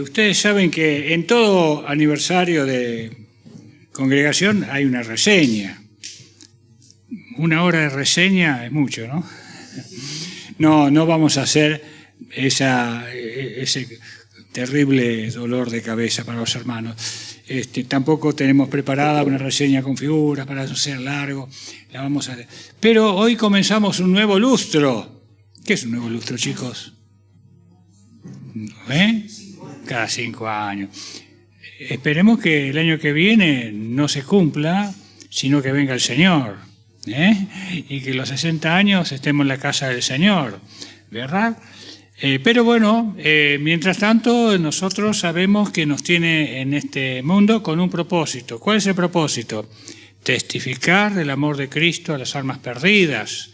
Ustedes saben que en todo aniversario de congregación hay una reseña. Una hora de reseña es mucho, ¿no? No vamos a hacer ese terrible dolor de cabeza para los hermanos. Tampoco tenemos preparada una reseña con figuras para no ser largo. La vamos a hacer. Pero hoy comenzamos un nuevo lustro. ¿Qué es un nuevo lustro, chicos? Cada 5 años. Esperemos que el año que viene no se cumpla, sino que venga el Señor. Y que los 60 años estemos en la casa del Señor, ¿verdad? Pero bueno, mientras tanto, nosotros sabemos que nos tiene en este mundo con un propósito. ¿Cuál es el propósito? Testificar del amor de Cristo a las almas perdidas.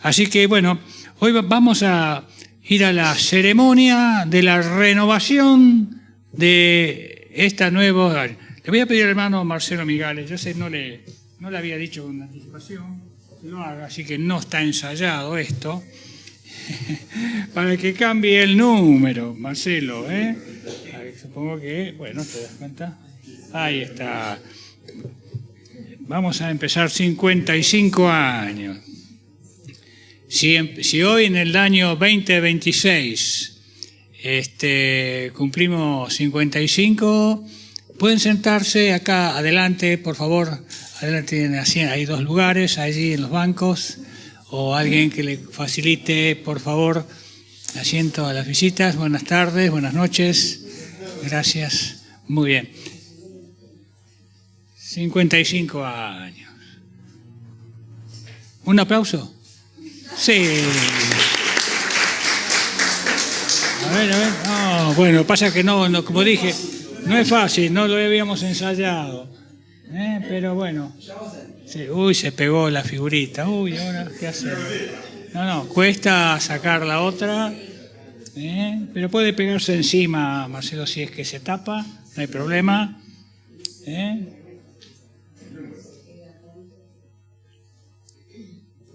Así que bueno, hoy vamos a ir a la ceremonia de la renovación de esta nueva... Le voy a pedir al hermano Marcelo Migales, yo sé, no le había dicho con anticipación que lo haga, así que no está ensayado esto, para que cambie el número, Marcelo, Supongo que, bueno, ¿te das cuenta? Ahí está. Vamos a empezar 55 años. Si hoy en el año 2026 cumplimos 55, pueden sentarse acá adelante, por favor. Adelante, hay 2 lugares, allí en los bancos, o alguien que le facilite, por favor, asiento a las visitas. Buenas tardes, buenas noches. Gracias. Muy bien. 55 años. ¿Un aplauso? Sí. A ver. No, bueno, pasa que no, como dije, no es fácil, no lo habíamos ensayado. Pero bueno. Sí, se pegó la figurita. Ahora, ¿qué hacemos? No, cuesta sacar la otra. Pero puede pegarse encima, Marcelo, si es que se tapa, no hay problema.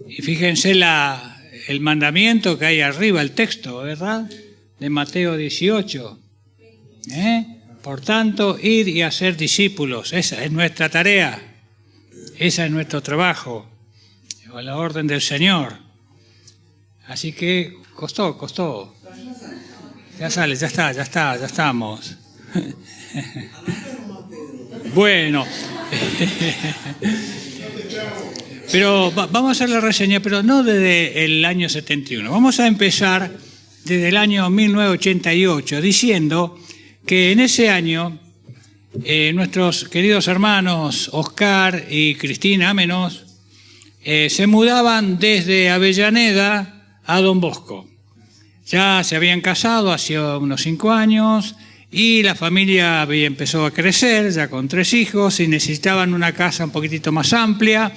Y fíjense el mandamiento que hay arriba, el texto, ¿verdad? De Mateo 18. Por tanto, ir y hacer discípulos. Esa es nuestra tarea. Ese es nuestro trabajo. A la orden del Señor. Así que costó. Ya sale, ya estamos. Bueno. Pero vamos a hacer la reseña, pero no desde el año 71. Vamos a empezar desde el año 1988, diciendo que en ese año nuestros queridos hermanos Oscar y Cristina Ámenos se mudaban desde Avellaneda a Don Bosco. Ya se habían casado hace unos 5 años y la familia empezó a crecer, ya con 3 hijos, y necesitaban una casa un poquitito más amplia.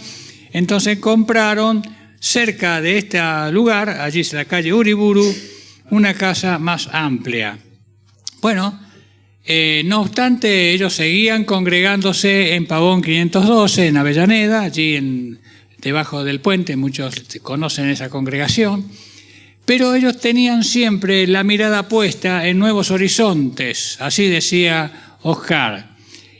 Entonces compraron cerca de este lugar, allí es la calle Uriburu, una casa más amplia. Bueno, no obstante, ellos seguían congregándose en Pavón 512, en Avellaneda, allí debajo del puente, muchos conocen esa congregación, pero ellos tenían siempre la mirada puesta en nuevos horizontes, así decía Oscar.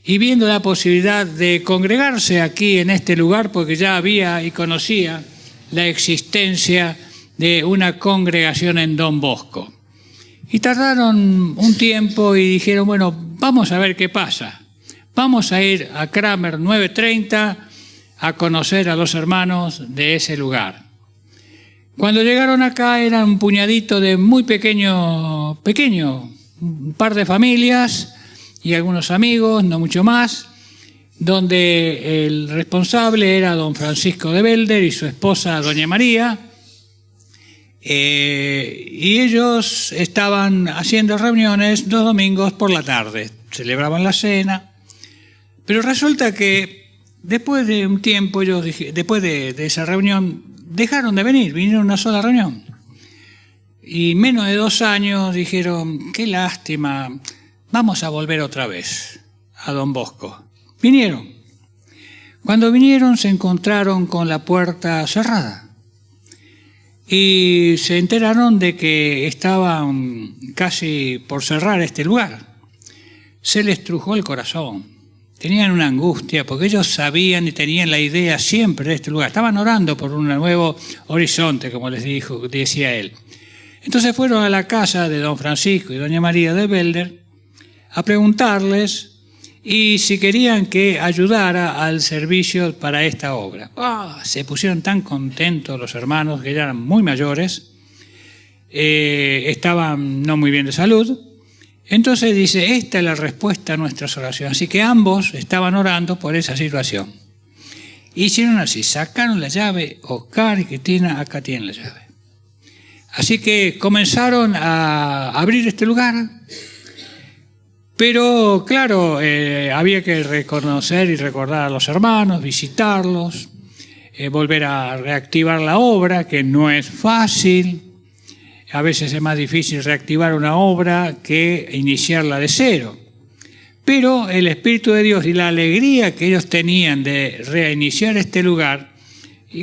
Y viendo la posibilidad de congregarse aquí en este lugar, porque ya había y conocía la existencia de una congregación en Don Bosco. Y tardaron un tiempo y dijeron, bueno, vamos a ver qué pasa. Vamos a ir a Kramer 930 a conocer a los hermanos de ese lugar. Cuando llegaron acá eran un puñadito de muy pequeño, un par de familias y algunos amigos, no mucho más, donde el responsable era don Francisco de Belder y su esposa doña María, y ellos estaban haciendo reuniones los domingos por la tarde, celebraban la cena, pero resulta que después de un tiempo, después de esa reunión, dejaron de venir, vinieron a una sola reunión. Y menos de 2 años dijeron, qué lástima, vamos a volver otra vez a Don Bosco. Vinieron. Cuando vinieron se encontraron con la puerta cerrada. y se enteraron de que estaban casi por cerrar este lugar. Se les estrujó el corazón. Tenían una angustia porque ellos sabían y tenían la idea siempre de este lugar. Estaban orando por un nuevo horizonte, como decía él. Entonces fueron a la casa de don Francisco y doña María de Belder a preguntarles y si querían que ayudara al servicio para esta obra. Se pusieron tan contentos los hermanos, que ya eran muy mayores, estaban no muy bien de salud. Entonces dice, esta es la respuesta a nuestras oraciones. Así que ambos estaban orando por esa situación. Hicieron así, sacaron la llave, Oscar y Cristina, acá tienen la llave. Así que comenzaron a abrir este lugar, pero claro, había que reconocer y recordar a los hermanos, visitarlos, volver a reactivar la obra, que no es fácil. A veces es más difícil reactivar una obra que iniciarla de cero. Pero el Espíritu de Dios y la alegría que ellos tenían de reiniciar este lugar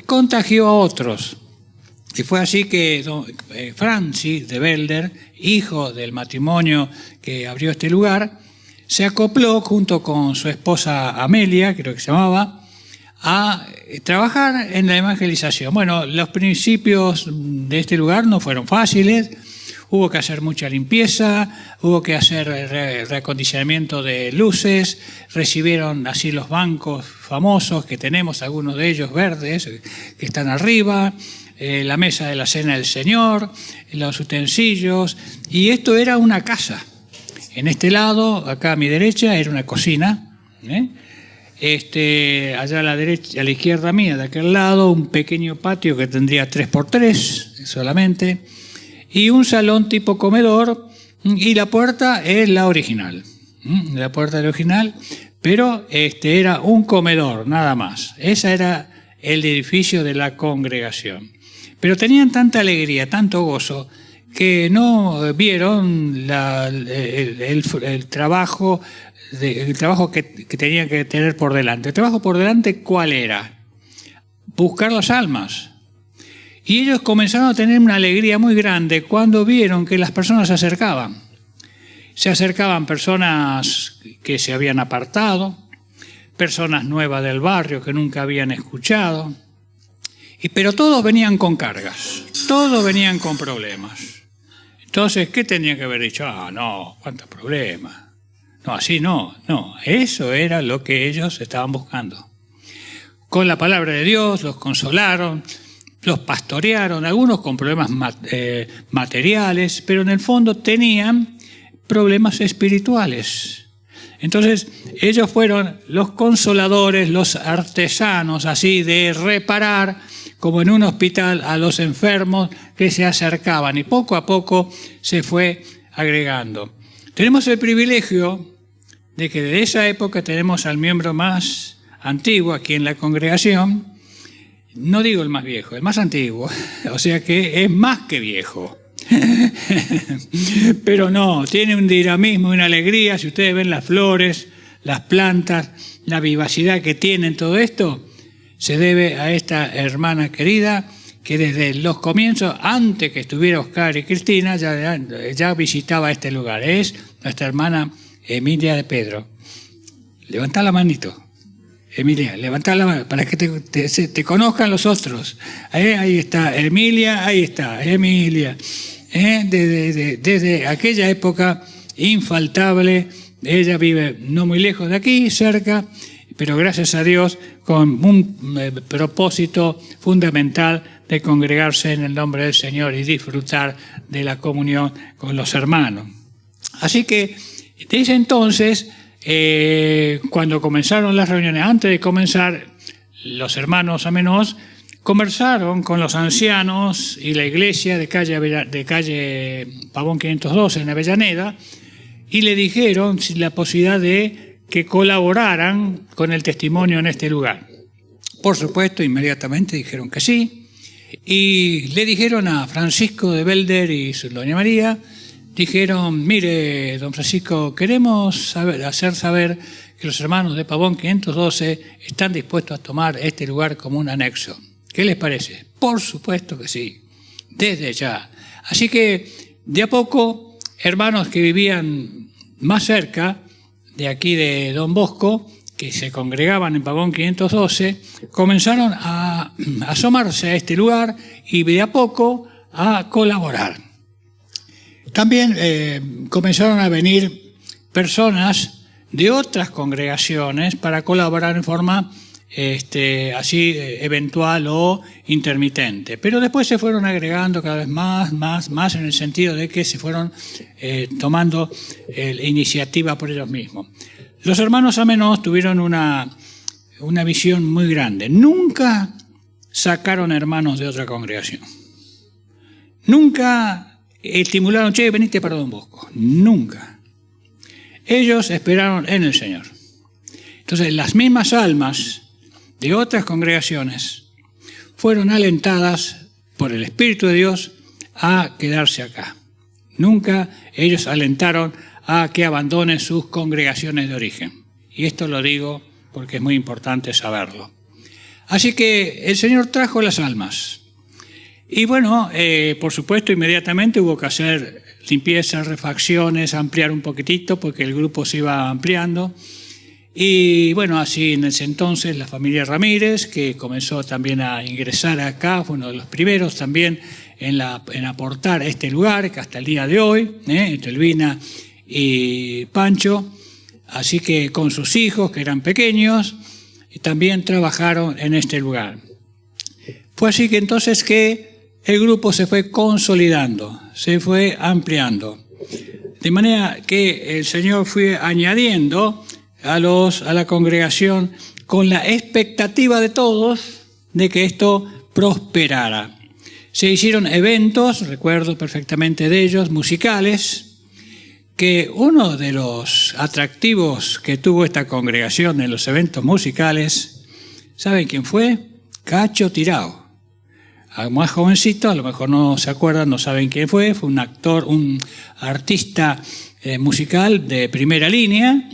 contagió a otros. Y fue así que Francis de Belder, hijo del matrimonio que abrió este lugar, se acopló junto con su esposa Amelia, creo que se llamaba, a trabajar en la evangelización. Bueno, los principios de este lugar no fueron fáciles, hubo que hacer mucha limpieza, hubo que hacer reacondicionamiento de luces, recibieron así los bancos famosos que tenemos, algunos de ellos verdes, que están arriba, la mesa de la cena del Señor, los utensilios, y esto era una casa. En este lado, acá a mi derecha, era una cocina, allá a la derecha, a la izquierda mía, de aquel lado, un pequeño patio que tendría 3x3 solamente, y un salón tipo comedor, y la puerta es la original. La puerta original, pero era un comedor, nada más. Ese era el edificio de la congregación. Pero tenían tanta alegría, tanto gozo, que no vieron el trabajo que tenían que tener por delante. El trabajo por delante, ¿cuál era? Buscar las almas. Y ellos comenzaron a tener una alegría muy grande cuando vieron que las personas se acercaban. Se acercaban personas que se habían apartado, personas nuevas del barrio que nunca habían escuchado, pero todos venían con cargas, todos venían con problemas. Entonces, ¿qué tenían que haber dicho? No, cuántos problemas. No, así no, eso era lo que ellos estaban buscando. Con la palabra de Dios los consolaron, los pastorearon, algunos con problemas materiales, pero en el fondo tenían problemas espirituales. Entonces, ellos fueron los consoladores, los artesanos, así, de reparar, como en un hospital, a los enfermos que se acercaban, y poco a poco se fue agregando. Tenemos el privilegio de que desde esa época tenemos al miembro más antiguo aquí en la congregación, no digo el más viejo, el más antiguo, o sea que es más que viejo. Pero no, tiene un dinamismo, una alegría. Si ustedes ven las flores, las plantas, la vivacidad que tienen, todo esto se debe a esta hermana querida que desde los comienzos, antes que estuviera Oscar y Cristina, ya visitaba este lugar. Es nuestra hermana Emilia de Pedro. Levantá la manito. Emilia, levantá la mano para que te conozcan los otros. Ahí está Emilia, ahí está Emilia. Desde aquella época infaltable, ella vive no muy lejos de aquí, cerca, pero gracias a Dios con un propósito fundamental de congregarse en el nombre del Señor y disfrutar de la comunión con los hermanos. Así que desde entonces, cuando comenzaron las reuniones, antes de comenzar, los hermanos amenos conversaron con los ancianos y la iglesia de calle Pavón 512 en Avellaneda y le dijeron la posibilidad de que colaboraran con el testimonio en este lugar. Por supuesto, inmediatamente dijeron que sí, y le dijeron a Francisco de Belder y su doña María, dijeron: mire, don Francisco, queremos hacer saber que los hermanos de Pavón 512 están dispuestos a tomar este lugar como un anexo. ¿Qué les parece? Por supuesto que sí. desde ya. Así que de a poco, hermanos que vivían más cerca de aquí de Don Bosco, que se congregaban en Pavón 512, comenzaron a asomarse a este lugar y de a poco a colaborar. También comenzaron a venir personas de otras congregaciones para colaborar en forma así eventual o intermitente. Pero después se fueron agregando cada vez más en el sentido de que se fueron tomando iniciativa por ellos mismos. Los hermanos Amenós tuvieron una visión muy grande. Nunca sacaron hermanos de otra congregación. Nunca estimularon, che, venite para Don Bosco. Nunca. Ellos esperaron en el Señor. Entonces, las mismas almas de otras congregaciones fueron alentadas por el Espíritu de Dios a quedarse acá. Nunca ellos alentaron a que abandonen sus congregaciones de origen. Y esto lo digo porque es muy importante saberlo. Así que el Señor trajo las almas. Y bueno, por supuesto, inmediatamente hubo que hacer limpiezas, refacciones, ampliar un poquitito porque el grupo se iba ampliando. Y bueno, así en ese entonces la familia Ramírez, que comenzó también a ingresar acá, fue uno de los primeros también en aportar a este lugar, que hasta el día de hoy, Elvina y Pancho, así que con sus hijos, que eran pequeños, también trabajaron en este lugar. Fue así que entonces que el grupo se fue consolidando, se fue ampliando, de manera que el Señor fue añadiendo a la congregación con la expectativa de todos de que esto prosperara. Se hicieron eventos, recuerdo perfectamente de ellos, musicales, que uno de los atractivos que tuvo esta congregación en los eventos musicales, ¿saben quién fue? Cacho Tirao. Más jovencito, a lo mejor no se acuerdan, no saben quién fue un actor, un artista musical de primera línea,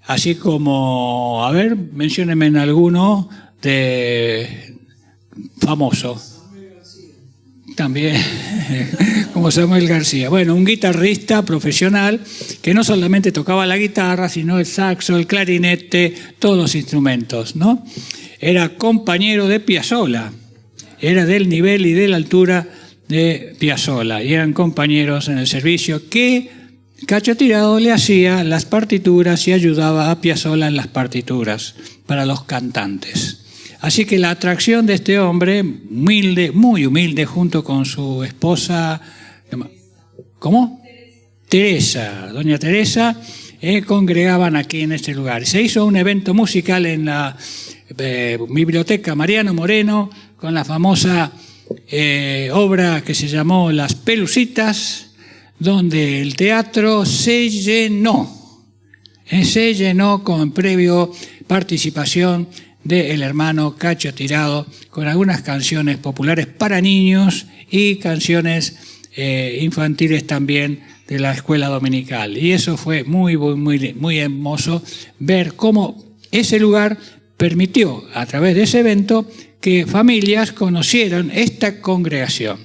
así como, a ver, menciónenme en alguno de famoso. También, como Samuel García. Bueno, un guitarrista profesional que no solamente tocaba la guitarra, sino el saxo, el clarinete, todos los instrumentos, ¿no? Era compañero de Piazzolla, era del nivel y de la altura de Piazzolla, y eran compañeros en el servicio que Cacho Tirado le hacía las partituras y ayudaba a Piazzolla en las partituras para los cantantes. Así que la atracción de este hombre, humilde, muy humilde, junto con su esposa, ¿cómo? Teresa, doña Teresa, congregaban aquí en este lugar. Se hizo un evento musical en la biblioteca Mariano Moreno, con la famosa obra que se llamó Las Pelusitas, donde el teatro se llenó con previo participación del hermano Cacho Tirado, con algunas canciones populares para niños y canciones infantiles también de la escuela dominical. Y eso fue muy hermoso ver cómo ese lugar permitió, a través de ese evento, que familias conocieran esta congregación.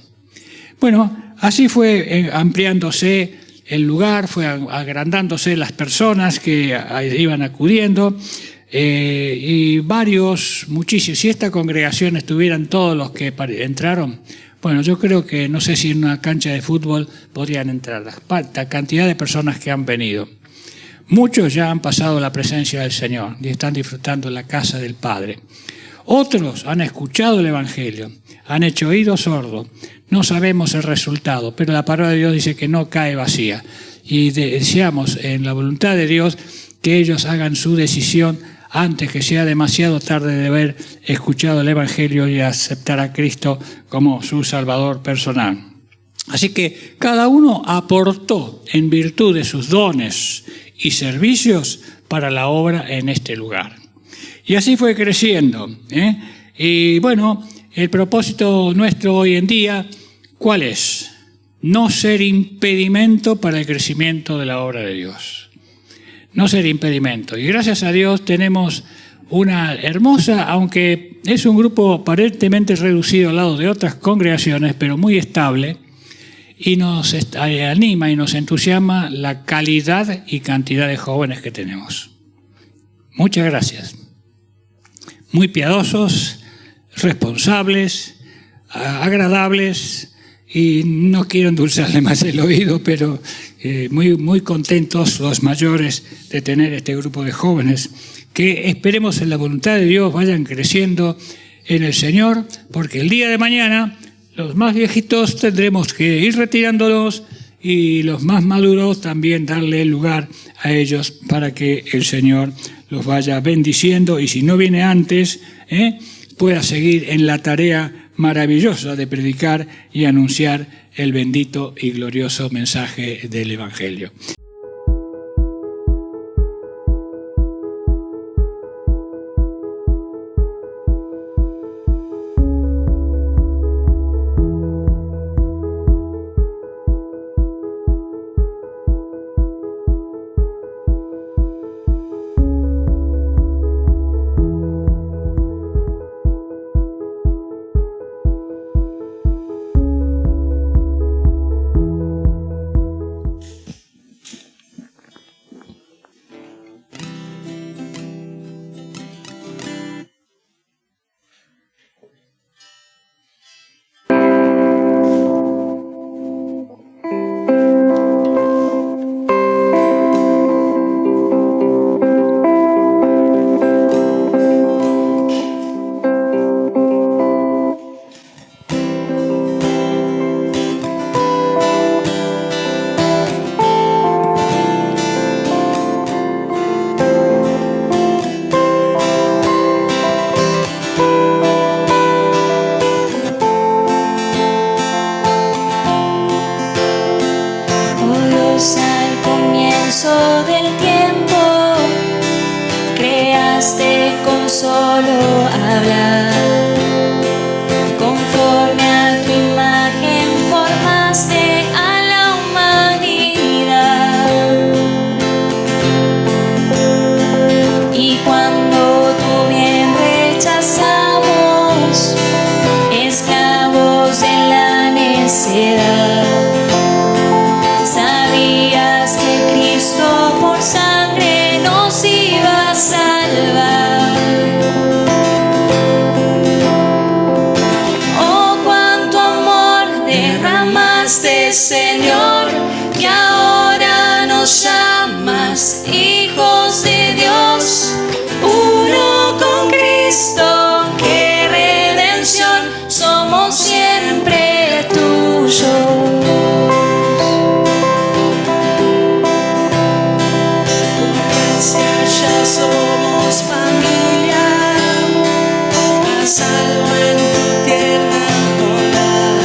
Bueno, así fue ampliándose el lugar, fue agrandándose las personas que iban acudiendo, y muchísimos. Si esta congregación estuvieran todos los que entraron, bueno, yo creo que no sé si en una cancha de fútbol podrían entrar la cantidad de personas que han venido. Muchos ya han pasado la presencia del Señor y están disfrutando en la casa del Padre. Otros han escuchado el Evangelio, han hecho oídos sordos. No sabemos el resultado, pero la palabra de Dios dice que no cae vacía. Y deseamos en la voluntad de Dios que ellos hagan su decisión antes que sea demasiado tarde de haber escuchado el Evangelio y aceptar a Cristo como su Salvador personal. Así que cada uno aportó en virtud de sus dones y servicios para la obra en este lugar. Y así fue creciendo. Y bueno, el propósito nuestro hoy en día, ¿cuál es? No ser impedimento para el crecimiento de la obra de Dios. No ser impedimento. Y gracias a Dios tenemos una hermosa, aunque es un grupo aparentemente reducido al lado de otras congregaciones, pero muy estable, y nos anima y nos entusiasma la calidad y cantidad de jóvenes que tenemos. Muchas gracias. Muy piadosos, responsables, agradables, y no quiero endulzarle más el oído, pero muy contentos los mayores de tener este grupo de jóvenes que esperemos en la voluntad de Dios vayan creciendo en el Señor, porque el día de mañana los más viejitos tendremos que ir retirándolos y los más maduros también darle lugar a ellos para que el Señor los vaya bendiciendo, y si no viene antes, pueda seguir en la tarea maravillosa de predicar y anunciar el bendito y glorioso mensaje del Evangelio. Señor, que ahora nos llamas hijos de Dios, uno con Cristo, qué redención, somos siempre tuyos. Ya somos familia, a salvo en tu tierra bondad.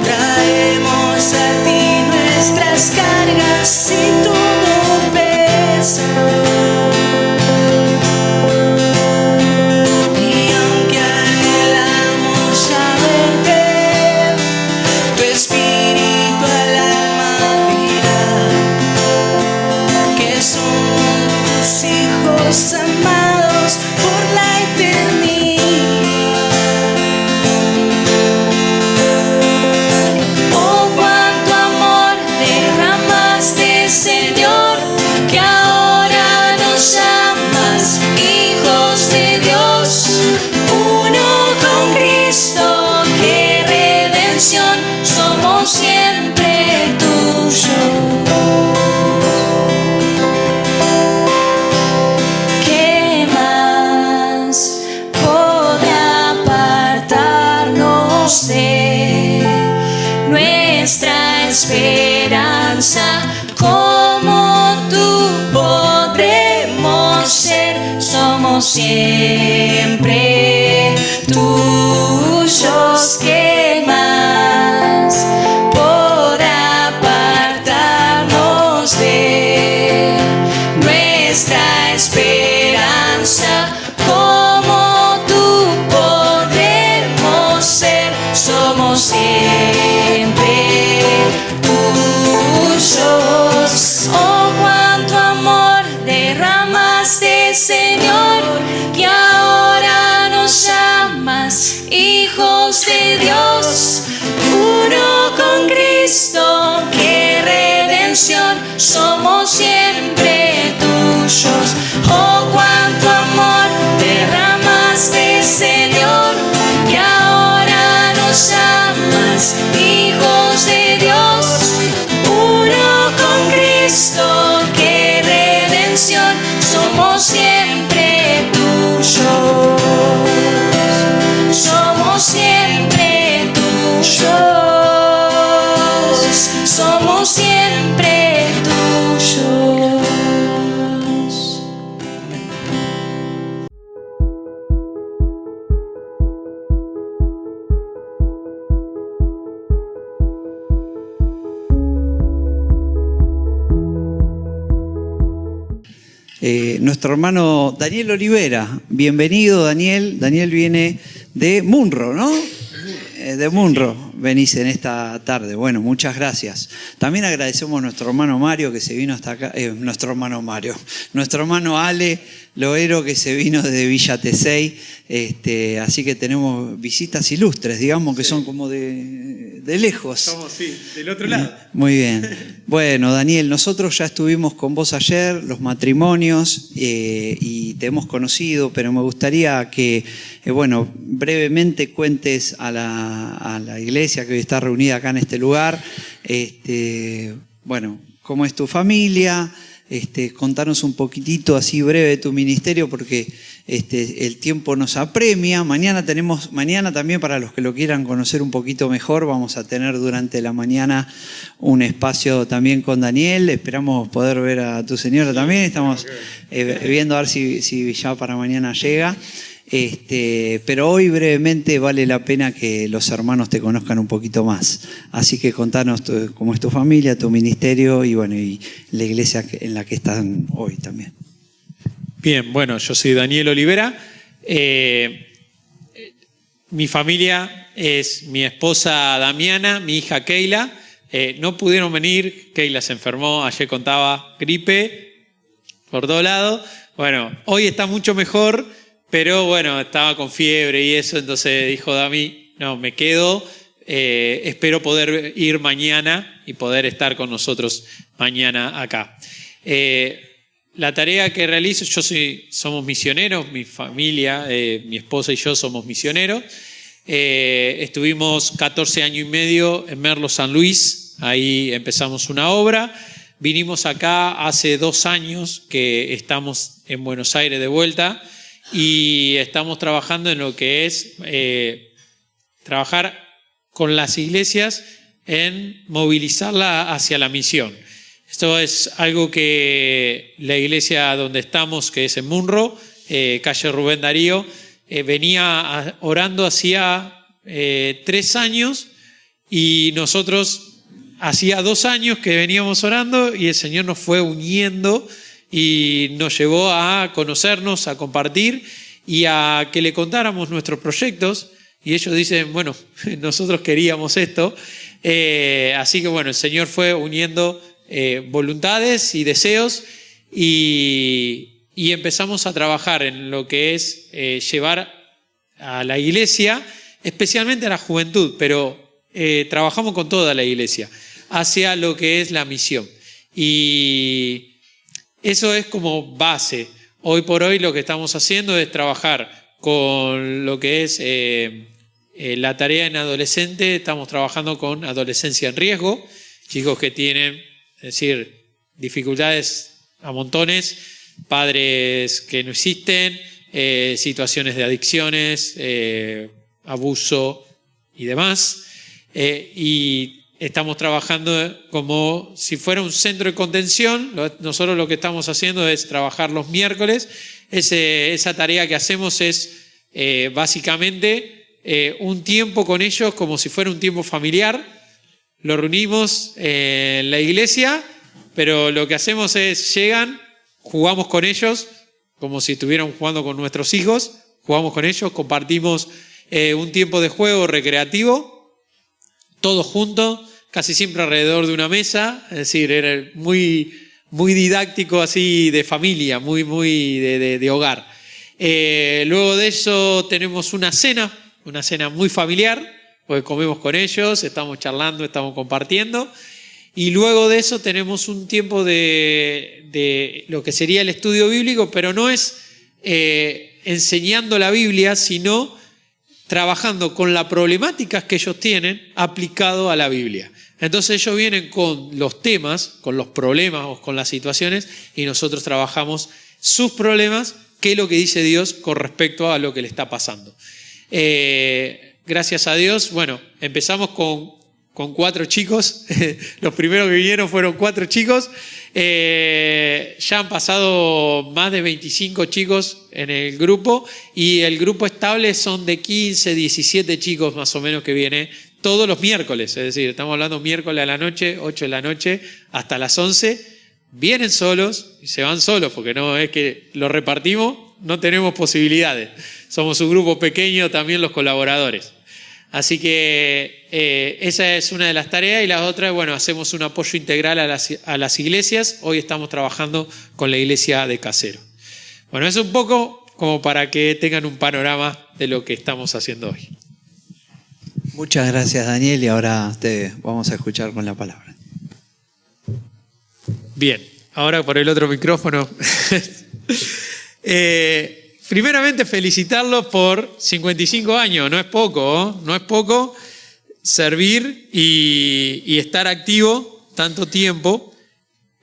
Traemos a ti nuestras cargas y todo pesa. Y aunque anhelamos ya verte, tu espíritu al alma dirá que somos tus hijos amados por la eternidad. Oh, cuánto amor derramaste, Señor, que ahora nos llamas hijos de Dios, uno con Cristo, qué redención, somos siempre tuyos. ¿Qué más podrá apartarnos de nuestra esperanza? Como tú podremos ser, somos siempre tuyos. ¿Qué más podrá apartarnos de nuestra esperanza? Como tú podremos ser, somos siempre tuyos. Oh, cuánto amor derramaste, Señor, nuestro hermano Daniel Olivera. Bienvenido, Daniel. Daniel viene de Munro, ¿no? De Munro venís en esta tarde. Bueno, muchas gracias. También agradecemos a nuestro hermano Mario que se vino hasta acá. Nuestro hermano Ale Loero que se vino desde Villa Tesey. Así que tenemos visitas ilustres, digamos que son como de lejos. Somos, sí, del otro lado. Muy bien. Bueno, Daniel, nosotros ya estuvimos con vos ayer, los matrimonios, y te hemos conocido, pero me gustaría que, brevemente cuentes a la iglesia que hoy está reunida acá en este lugar, cómo es tu familia. Contanos un poquitito así breve de tu ministerio porque el tiempo nos apremia. Mañana también, para los que lo quieran conocer un poquito mejor, vamos a tener durante la mañana un espacio también con Daniel. Esperamos poder ver a tu señora también. Estamos viendo a ver si ya para mañana llega. Pero hoy brevemente vale la pena que los hermanos te conozcan un poquito más. Así que contanos cómo es tu familia, tu ministerio y la iglesia en la que están hoy también. Bien, bueno, yo soy Daniel Olivera. Mi familia es mi esposa Damiana, mi hija Keila. No pudieron venir, Keila se enfermó, ayer contaba gripe por todos lados. Bueno, hoy está mucho mejor. Pero bueno, estaba con fiebre y eso, entonces dijo Dami, no, me quedo, espero poder ir mañana y poder estar con nosotros mañana acá. La tarea que realizo, somos misioneros, mi familia, mi esposa y yo somos misioneros. Estuvimos 14 años y medio en Merlo, San Luis, ahí empezamos una obra. Vinimos acá hace 2 años que estamos en Buenos Aires de vuelta. Y estamos trabajando en lo que es trabajar con las iglesias en movilizarla hacia la misión. Esto es algo que la iglesia donde estamos, que es en Munro, calle Rubén Darío, venía orando hacía 3 años y nosotros hacía 2 años que veníamos orando y el Señor nos fue uniendo y nos llevó a conocernos, a compartir y a que le contáramos nuestros proyectos. Y ellos dicen, bueno, nosotros queríamos esto. Así que bueno, el Señor fue uniendo voluntades y deseos y empezamos a trabajar en lo que es llevar a la iglesia, especialmente a la juventud, pero trabajamos con toda la iglesia, hacia lo que es la misión. Y eso es como base. Hoy por hoy lo que estamos haciendo es trabajar con lo que es la tarea en adolescente. Estamos trabajando con adolescencia en riesgo, chicos que tienen, es decir, dificultades a montones, padres que no existen, situaciones de adicciones, abuso y demás. Y estamos trabajando como si fuera un centro de contención. Nosotros lo que estamos haciendo es trabajar los miércoles. Esa tarea que hacemos es básicamente un tiempo con ellos como si fuera un tiempo familiar. Lo reunimos en la iglesia, pero lo que hacemos es llegan, jugamos con ellos como si estuvieran jugando con nuestros hijos, jugamos con ellos, compartimos un tiempo de juego recreativo, todos juntos, casi siempre alrededor de una mesa, es decir, era muy, muy didáctico así de familia, muy de hogar. Luego de eso tenemos una cena muy familiar, porque comemos con ellos, estamos charlando, estamos compartiendo. Y luego de eso tenemos un tiempo de lo que sería el estudio bíblico, pero no es enseñando la Biblia, sino trabajando con las problemáticas que ellos tienen aplicado a la Biblia. Entonces ellos vienen con los temas, con los problemas o con las situaciones y nosotros trabajamos sus problemas, qué es lo que dice Dios con respecto a lo que le está pasando. Gracias a Dios, bueno, empezamos con 4 chicos. Los primeros que vinieron fueron 4 chicos. Ya han pasado más de 25 chicos en el grupo y el grupo estable son de 15, 17 chicos más o menos que viene todos los miércoles. Es decir, estamos hablando miércoles a la noche, 8 de la noche, hasta las 11. vienen solos y se van solos, porque no es que los repartimos, no tenemos posibilidades. Somos un grupo pequeño, también los colaboradores. Así que esa es una de las tareas, y la otra, bueno, hacemos un apoyo integral a las iglesias. Hoy estamos trabajando con la iglesia de Casero. Bueno, es un poco como para que tengan un panorama de lo que estamos haciendo hoy. Muchas gracias, Daniel, y ahora te vamos a escuchar con la palabra. Bien, ahora por el otro micrófono. Primeramente felicitarlos por 55 años, no es poco, ¿eh? No es poco servir y estar activo tanto tiempo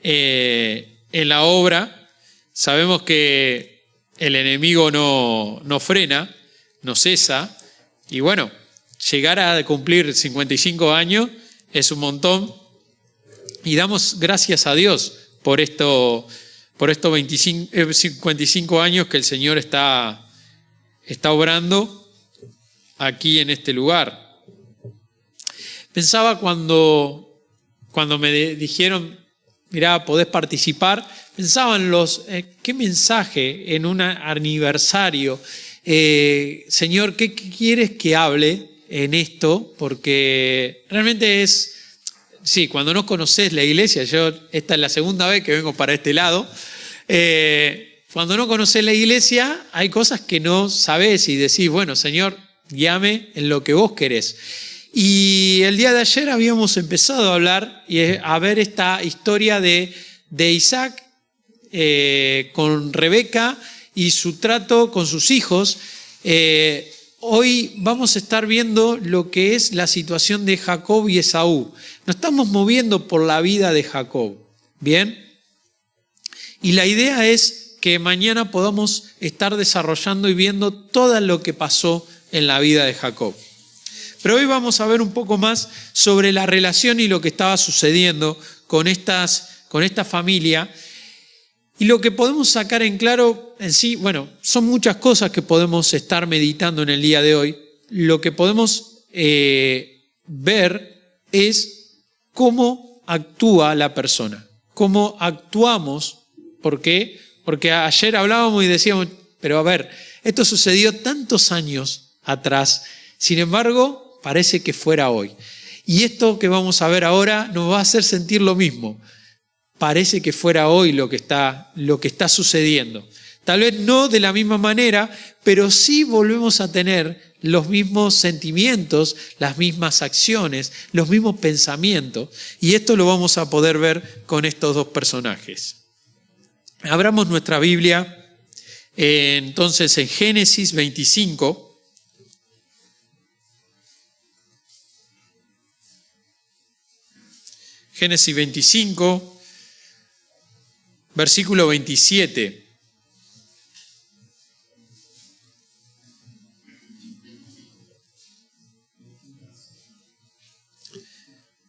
en la obra. Sabemos que el enemigo no frena, no cesa, y bueno, llegar a cumplir 55 años es un montón, y damos gracias a Dios por estos 55 años que el Señor está obrando aquí en este lugar. Pensaba cuando me dijeron, mirá, podés participar, pensaba en qué mensaje en un aniversario. Señor, ¿qué quieres que hable en esto? Porque realmente sí, cuando no conocés la iglesia, esta es la segunda vez que vengo para este lado, cuando no conocés la iglesia hay cosas que no sabés y decís, bueno, Señor, guíame en lo que vos querés. Y el día de ayer habíamos empezado a hablar y a ver esta historia de Isaac con Rebeca y su trato con sus hijos. Hoy vamos a estar viendo lo que es la situación de Jacob y Esaú. Nos estamos moviendo por la vida de Jacob, ¿bien? Y la idea es que mañana podamos estar desarrollando y viendo todo lo que pasó en la vida de Jacob. Pero hoy vamos a ver un poco más sobre la relación y lo que estaba sucediendo con esta familia. Y lo que podemos sacar en claro en sí, bueno, son muchas cosas que podemos estar meditando en el día de hoy. Lo que podemos ver es cómo actúa la persona, cómo actuamos. ¿Por qué? Porque ayer hablábamos y decíamos, pero a ver, esto sucedió tantos años atrás, sin embargo, parece que fuera hoy. Y esto que vamos a ver ahora nos va a hacer sentir lo mismo. Parece que fuera hoy lo que está sucediendo. Tal vez no de la misma manera, pero sí volvemos a tener los mismos sentimientos, las mismas acciones, los mismos pensamientos. Y esto lo vamos a poder ver con estos dos personajes. Abramos nuestra Biblia entonces en Génesis 25. Génesis 25, versículo 27.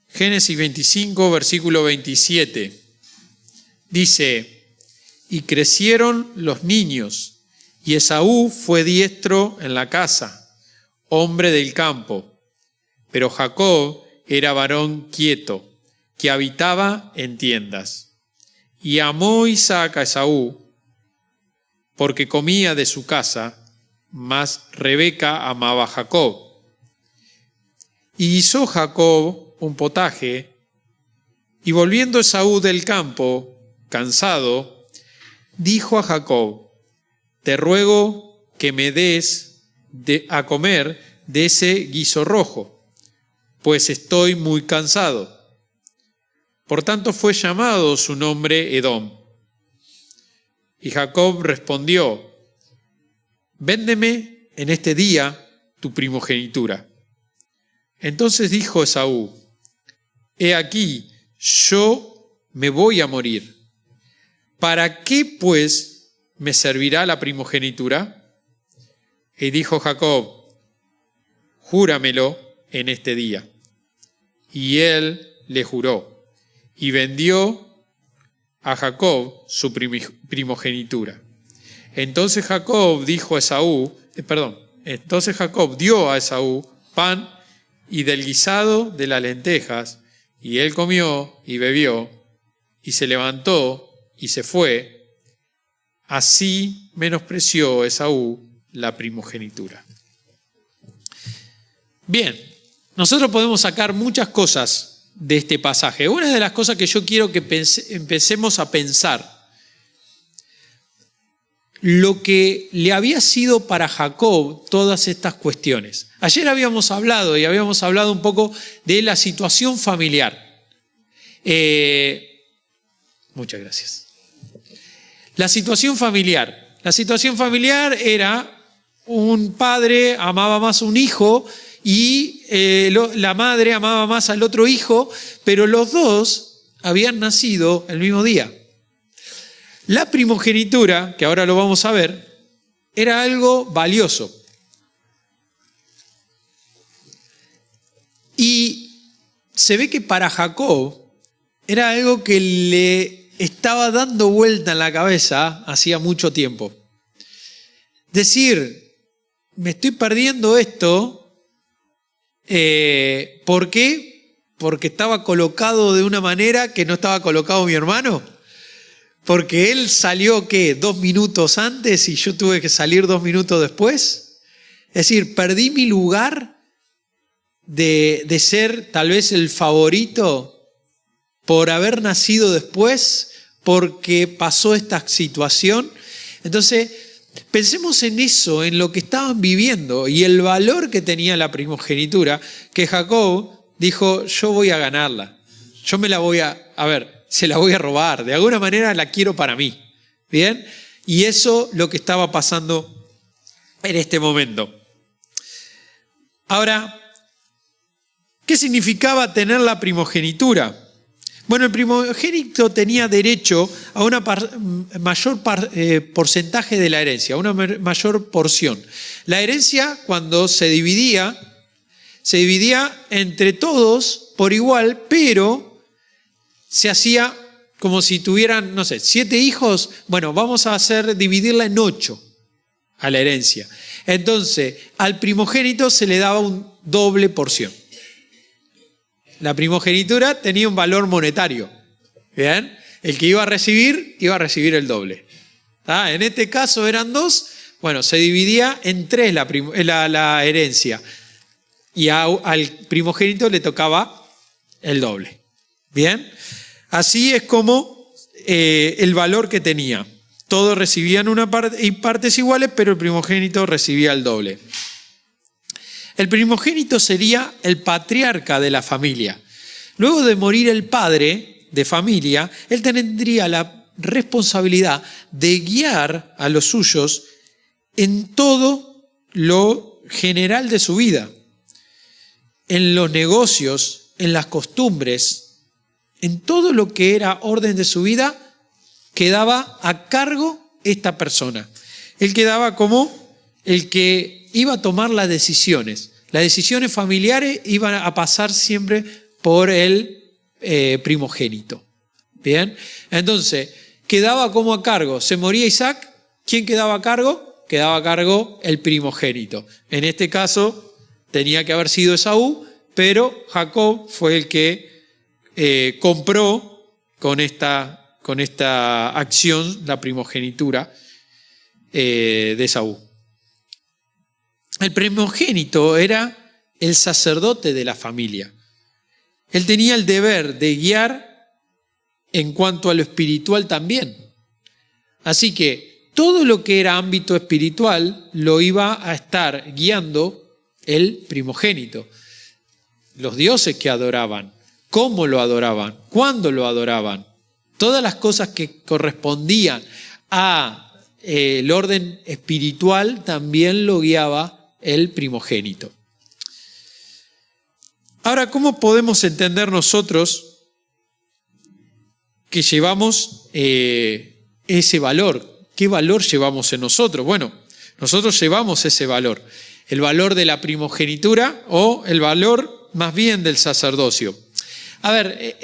Génesis 25, versículo 27. Dice, y crecieron los niños, y Esaú fue diestro en la casa, hombre del campo, pero Jacob era varón quieto, que habitaba en tiendas. Y amó Isaac a Esaú, porque comía de su casa, mas Rebeca amaba a Jacob. Y hizo Jacob un potaje, y volviendo Esaú del campo, cansado, dijo a Jacob, te ruego que me des a comer de ese guiso rojo, pues estoy muy cansado. Por tanto fue llamado su nombre Edom. Y Jacob respondió, véndeme en este día tu primogenitura. Entonces dijo Esaú, he aquí, yo me voy a morir. ¿Para qué, pues, me servirá la primogenitura? Y dijo Jacob, júramelo en este día. Y él le juró. Y vendió a Jacob su primogenitura. Entonces Jacob dio a Esaú pan y del guisado de las lentejas, y él comió y bebió, y se levantó y se fue, así menospreció Esaú la primogenitura. Bien, nosotros podemos sacar muchas cosas de este pasaje. Una de las cosas que yo quiero que empecemos a pensar, lo que le había sido para Jacob todas estas cuestiones. Ayer habíamos hablado un poco de la situación familiar. Muchas gracias. La situación familiar. La situación familiar era un padre amaba más a un hijo y la madre amaba más al otro hijo, pero los dos habían nacido el mismo día. La primogenitura, que ahora lo vamos a ver, era algo valioso. Y se ve que para Jacob era algo que le estaba dando vuelta en la cabeza hacía mucho tiempo. Decir, me estoy perdiendo esto, ¿por qué? Porque estaba colocado de una manera que no estaba colocado mi hermano. Porque él salió, ¿qué? 2 minutos antes y yo tuve que salir 2 minutos después. Es decir, perdí mi lugar de ser tal vez el favorito por haber nacido después, porque pasó esta situación. Entonces, pensemos en eso, en lo que estaban viviendo y el valor que tenía la primogenitura, que Jacob dijo, yo voy a ganarla, yo me la voy se la voy a robar, de alguna manera la quiero para mí, ¿bien? Y eso lo que estaba pasando en este momento. Ahora, ¿qué significaba tener la primogenitura? Bueno, el primogénito tenía derecho a una mayor porcentaje de la herencia, una mayor porción. La herencia, cuando se dividía entre todos por igual, pero se hacía como si tuvieran, 7 hijos. Bueno, vamos a dividirla en 8 a la herencia. Entonces, al primogénito se le daba un doble porción. La primogenitura tenía un valor monetario. ¿Bien? El que iba a recibir el doble. ¿Ah? En este caso eran 2. Bueno, se dividía en 3 la herencia. Y al primogénito le tocaba el doble. ¿Bien? Así es como el valor que tenía. Todos recibían una parte y partes iguales, pero el primogénito recibía el doble. El primogénito sería el patriarca de la familia. Luego de morir el padre de familia, él tendría la responsabilidad de guiar a los suyos en todo lo general de su vida, en los negocios, en las costumbres, en todo lo que era orden de su vida, quedaba a cargo esta persona. Él quedaba como el que iba a tomar las decisiones. Las decisiones familiares iban a pasar siempre por el primogénito. ¿Bien? Entonces, quedaba como a cargo. Se moría Isaac, ¿quién quedaba a cargo? Quedaba a cargo el primogénito. En este caso, tenía que haber sido Esaú, pero Jacob fue el que compró con esta acción la primogenitura de Esaú. El primogénito era el sacerdote de la familia. Él tenía el deber de guiar en cuanto a lo espiritual también. Así que todo lo que era ámbito espiritual lo iba a estar guiando el primogénito. Los dioses que adoraban, cómo lo adoraban, cuándo lo adoraban, todas las cosas que correspondían al orden espiritual también lo guiaba el primogénito. Ahora, ¿cómo podemos entender nosotros que llevamos ese valor? ¿Qué valor llevamos en nosotros? Bueno, nosotros llevamos ese valor, el valor de la primogenitura o el valor más bien del sacerdocio. A ver,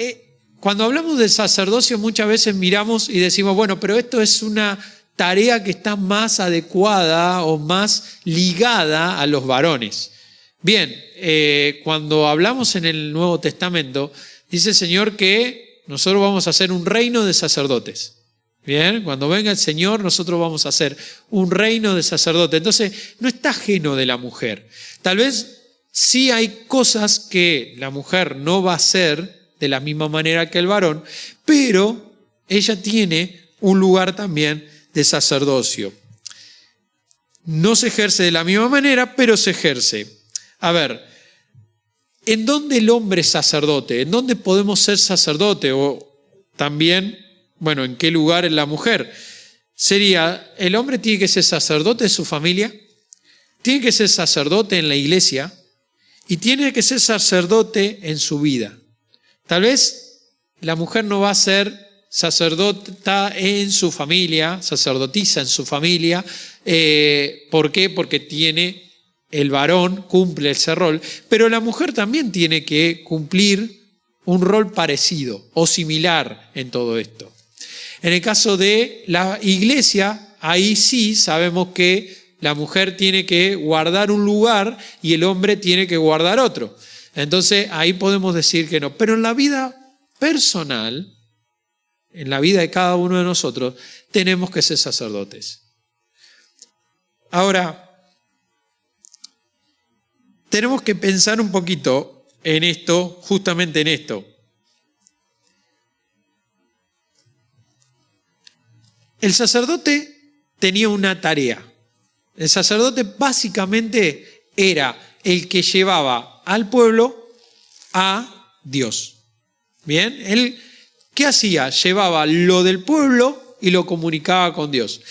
cuando hablamos del sacerdocio muchas veces miramos y decimos, bueno, pero esto es una tarea que está más adecuada o más ligada a los varones. Bien, cuando hablamos en el Nuevo Testamento, dice el Señor que nosotros vamos a ser un reino de sacerdotes. Bien, cuando venga el Señor, nosotros vamos a ser un reino de sacerdotes. Entonces, no está ajeno de la mujer. Tal vez sí hay cosas que la mujer no va a hacer de la misma manera que el varón, pero ella tiene un lugar también de sacerdocio. No se ejerce de la misma manera, pero se ejerce. A ver, ¿en dónde el hombre es sacerdote? ¿En dónde podemos ser sacerdote? O también, bueno, ¿en qué lugar es la mujer? Sería, el hombre tiene que ser sacerdote de su familia, tiene que ser sacerdote en la iglesia y tiene que ser sacerdote en su vida. Tal vez la mujer no va a ser sacerdota en su familia, sacerdotisa en su familia. ¿Por qué? Porque tiene el varón, cumple ese rol, pero la mujer también tiene que cumplir un rol parecido o similar en todo esto. En el caso de la iglesia, ahí sí sabemos que la mujer tiene que guardar un lugar y el hombre tiene que guardar otro. Entonces ahí podemos decir que no. Pero en la vida personal, en la vida de cada uno de nosotros, tenemos que ser sacerdotes. Ahora, tenemos que pensar un poquito en esto, justamente en esto. El sacerdote tenía una tarea. El sacerdote básicamente era el que llevaba al pueblo a Dios. ¿Bien? Él, ¿qué hacía? Llevaba lo del pueblo y lo comunicaba con Dios.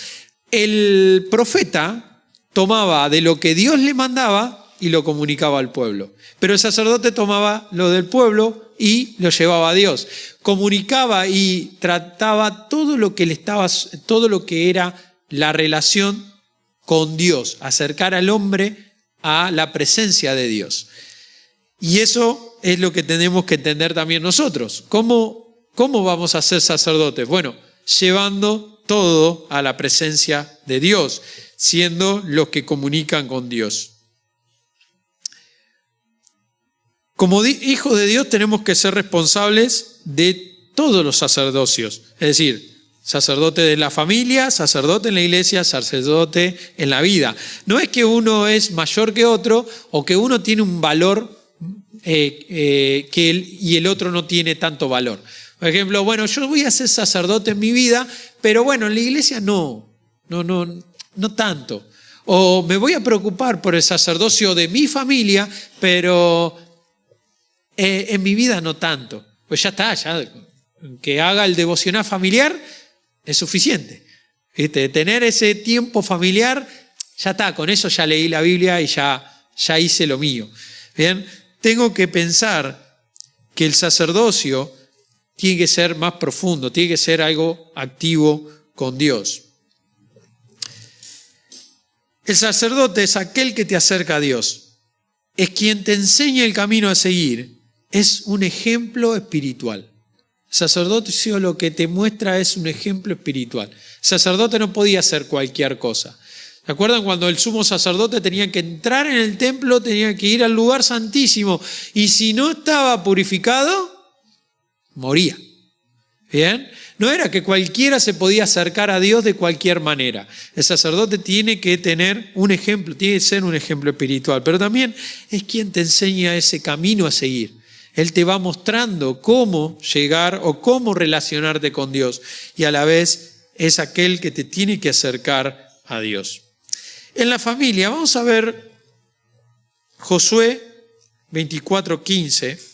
El profeta tomaba de lo que Dios le mandaba y lo comunicaba al pueblo. Pero el sacerdote tomaba lo del pueblo y lo llevaba a Dios. Comunicaba y trataba todo lo que era la relación con Dios, acercar al hombre a la presencia de Dios. Y eso es lo que tenemos que entender también nosotros. ¿Cómo vamos a ser sacerdotes? Bueno, llevando todo a la presencia de Dios, siendo los que comunican con Dios. Como hijos de Dios tenemos que ser responsables de todos los sacerdocios, es decir, sacerdote de la familia, sacerdote en la iglesia, sacerdote en la vida. No es que uno es mayor que otro o que uno tiene un valor y el otro no tiene tanto valor. Por ejemplo, bueno, yo voy a ser sacerdote en mi vida, pero bueno, en la iglesia no tanto. O me voy a preocupar por el sacerdocio de mi familia, pero en mi vida no tanto. Pues ya está, ya que haga el devocional familiar es suficiente. ¿Viste? Tener ese tiempo familiar, ya está, con eso ya leí la Biblia y ya hice lo mío. Bien, tengo que pensar que el sacerdocio tiene que ser más profundo, tiene que ser algo activo con Dios. El sacerdote es aquel que te acerca a Dios, es quien te enseña el camino a seguir, es un ejemplo espiritual. El sacerdocio lo que te muestra es un ejemplo espiritual. El sacerdote no podía hacer cualquier cosa. ¿Se acuerdan cuando el sumo sacerdote tenía que entrar en el templo, tenía que ir al lugar santísimo y si no estaba purificado, moría? ¿Bien? No era que cualquiera se podía acercar a Dios de cualquier manera. El sacerdote tiene que tener un ejemplo, tiene que ser un ejemplo espiritual, pero también es quien te enseña ese camino a seguir. Él te va mostrando cómo llegar o cómo relacionarte con Dios y a la vez es aquel que te tiene que acercar a Dios. En la familia, vamos a ver Josué 24:15.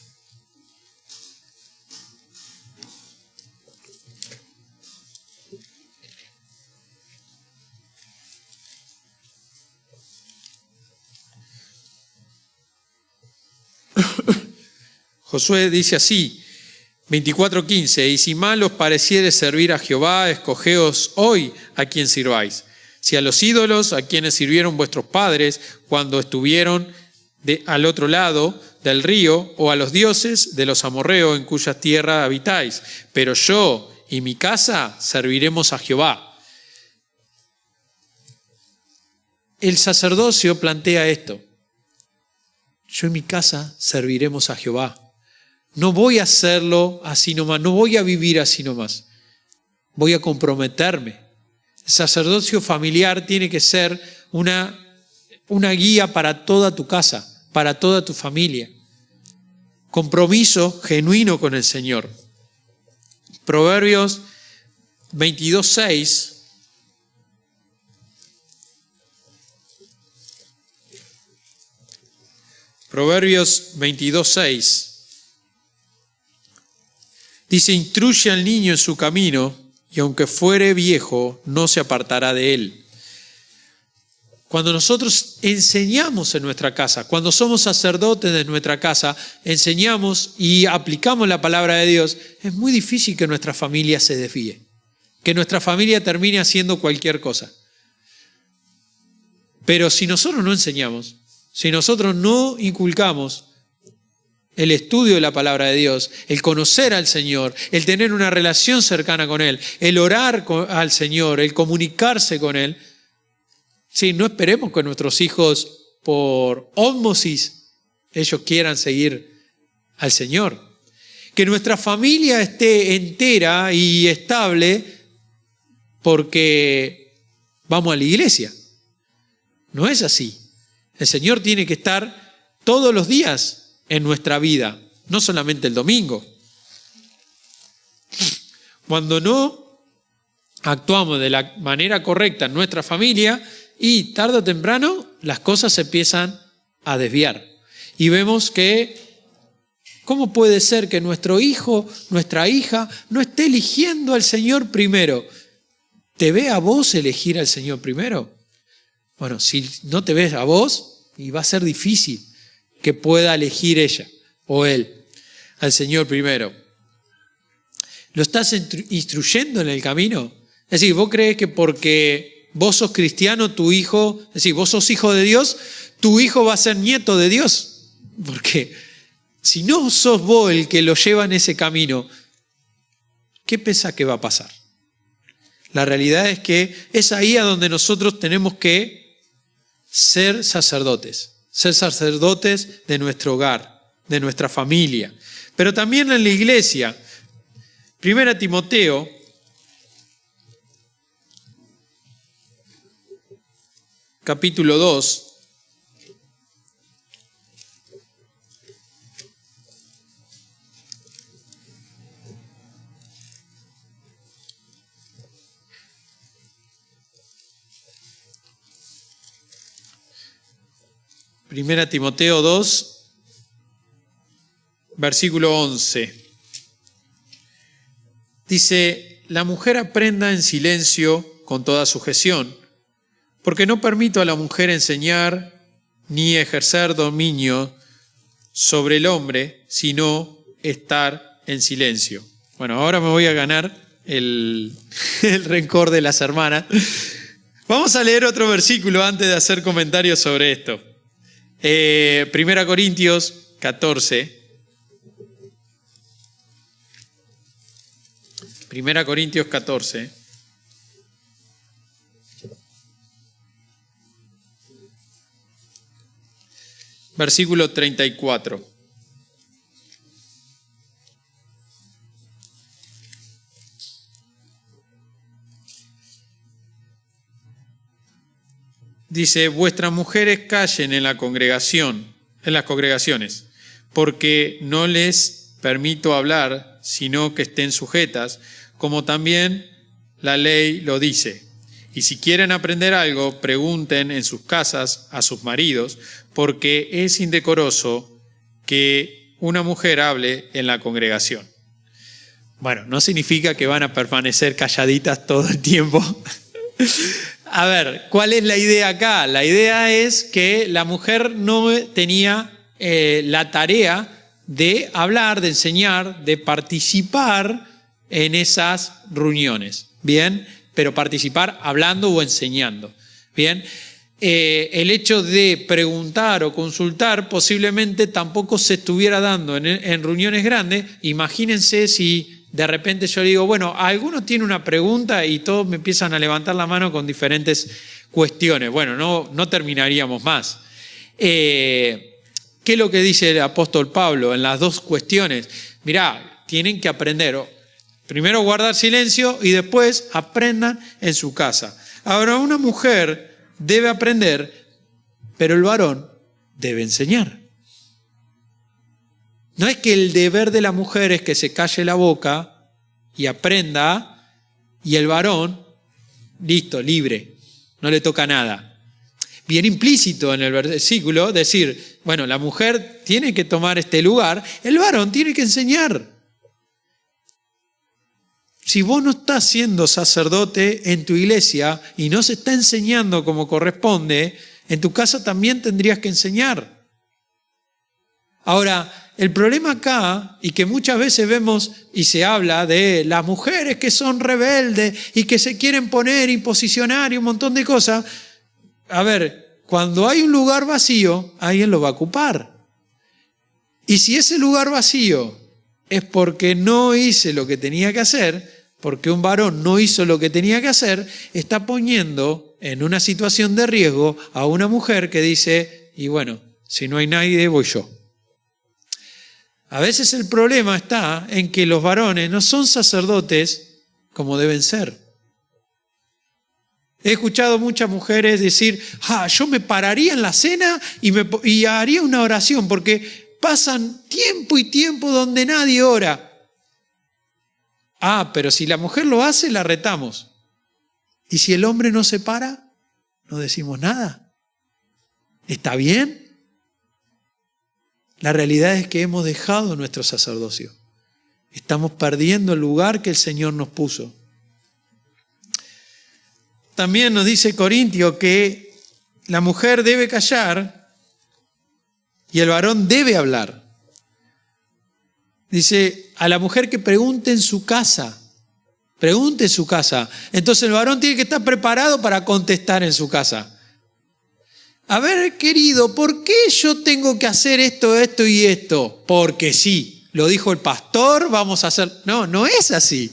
Josué dice así, 24:15, y si mal os pareciere servir a Jehová, escogeos hoy a quien sirváis. Si a los ídolos a quienes sirvieron vuestros padres cuando estuvieron al otro lado del río, o a los dioses de los amorreos en cuyas tierras habitáis. Pero yo y mi casa serviremos a Jehová. El sacerdocio plantea esto. Yo y mi casa serviremos a Jehová. no voy a hacerlo así nomás, no voy a vivir así nomás. Voy a comprometerme. El sacerdocio familiar tiene que ser una guía para toda tu casa, para toda tu familia. Compromiso genuino con el Señor. Proverbios 22:6. Proverbios 22:6. Dice, instruye al niño en su camino, y aunque fuere viejo, no se apartará de él. Cuando nosotros enseñamos en nuestra casa, cuando somos sacerdotes de nuestra casa, enseñamos y aplicamos la palabra de Dios, es muy difícil que nuestra familia se desvíe, que nuestra familia termine haciendo cualquier cosa. Pero si nosotros no enseñamos, si nosotros no inculcamos el estudio de la palabra de Dios, el conocer al Señor, el tener una relación cercana con Él, el orar al Señor, el comunicarse con Él, sí, no esperemos que nuestros hijos, por ósmosis, ellos quieran seguir al Señor. Que nuestra familia esté entera y estable porque vamos a la iglesia. No es así. El Señor tiene que estar todos los días en nuestra vida, no solamente el domingo. Cuando no actuamos de la manera correcta en nuestra familia, y tarde o temprano las cosas se empiezan a desviar. Y vemos que, ¿cómo puede ser que nuestro hijo, nuestra hija, no esté eligiendo al Señor primero? ¿Te ve a vos elegir al Señor primero? Bueno, si no te ves a vos, y va a ser difícil que pueda elegir ella o él al Señor primero. ¿Lo estás instruyendo en el camino? Es decir, ¿vos crees que porque vos sos cristiano, tu hijo, es decir, vos sos hijo de Dios, tu hijo va a ser nieto de Dios? Porque si no sos vos el que lo lleva en ese camino, ¿qué pensás que va a pasar? La realidad es que es ahí a donde nosotros tenemos que ser sacerdotes de nuestro hogar, de nuestra familia, pero también en la iglesia. 1 Timoteo, capítulo 2, Primera Timoteo 2, versículo 11. Dice, la mujer aprenda en silencio con toda sujeción, porque no permito a la mujer enseñar ni ejercer dominio sobre el hombre, sino estar en silencio. Bueno, ahora me voy a ganar el rencor de las hermanas. Vamos a leer otro versículo antes de hacer comentarios sobre esto. 1 Corintios 14. 1 Corintios 14. Versículo 34. Dice, vuestras mujeres callen en la congregación, en las congregaciones, porque no les permito hablar, sino que estén sujetas, como también la ley lo dice. Y si quieren aprender algo, pregunten en sus casas a sus maridos, porque es indecoroso que una mujer hable en la congregación. Bueno, no significa que van a permanecer calladitas todo el tiempo. A ver, ¿cuál es la idea acá? La idea es que la mujer no tenía la tarea de hablar, de enseñar, de participar en esas reuniones, ¿bien? Pero participar hablando o enseñando, ¿bien? El hecho de preguntar o consultar posiblemente tampoco se estuviera dando en reuniones grandes. Imagínense si de repente yo digo, bueno, alguno tiene una pregunta y todos me empiezan a levantar la mano con diferentes cuestiones. Bueno, no terminaríamos más. ¿Qué es lo que dice el apóstol Pablo en las dos cuestiones? Mirá, tienen que aprender. Primero guardar silencio y después aprendan en su casa. Ahora, una mujer debe aprender, pero el varón debe enseñar. No es que el deber de la mujer es que se calle la boca y aprenda, y el varón, listo, libre, no le toca nada. Bien implícito en el versículo decir, bueno, la mujer tiene que tomar este lugar, el varón tiene que enseñar. Si vos no estás siendo sacerdote en tu iglesia y no se está enseñando como corresponde, en tu casa también tendrías que enseñar. Ahora, el problema acá, y que muchas veces vemos y se habla de las mujeres que son rebeldes y que se quieren poner y posicionar y un montón de cosas. A ver, cuando hay un lugar vacío, alguien lo va a ocupar. Y si ese lugar vacío es porque no hice lo que tenía que hacer, porque un varón no hizo lo que tenía que hacer, está poniendo en una situación de riesgo a una mujer que dice, y bueno, si no hay nadie, voy yo. A veces el problema está en que los varones no son sacerdotes como deben ser. He escuchado muchas mujeres decir, yo me pararía en la cena y haría una oración, porque pasan tiempo y tiempo donde nadie ora. Pero si la mujer lo hace, la retamos. ¿Y si el hombre no se para? No decimos nada. ¿Está bien? La realidad es que hemos dejado nuestro sacerdocio. Estamos perdiendo el lugar que el Señor nos puso. También nos dice Corintio que la mujer debe callar y el varón debe hablar. Dice, a la mujer que pregunte en su casa. Pregunte en su casa. Entonces el varón tiene que estar preparado para contestar en su casa. A ver, querido, ¿por qué yo tengo que hacer esto, esto y esto? Porque sí, lo dijo el pastor, vamos a hacer... No, no es así.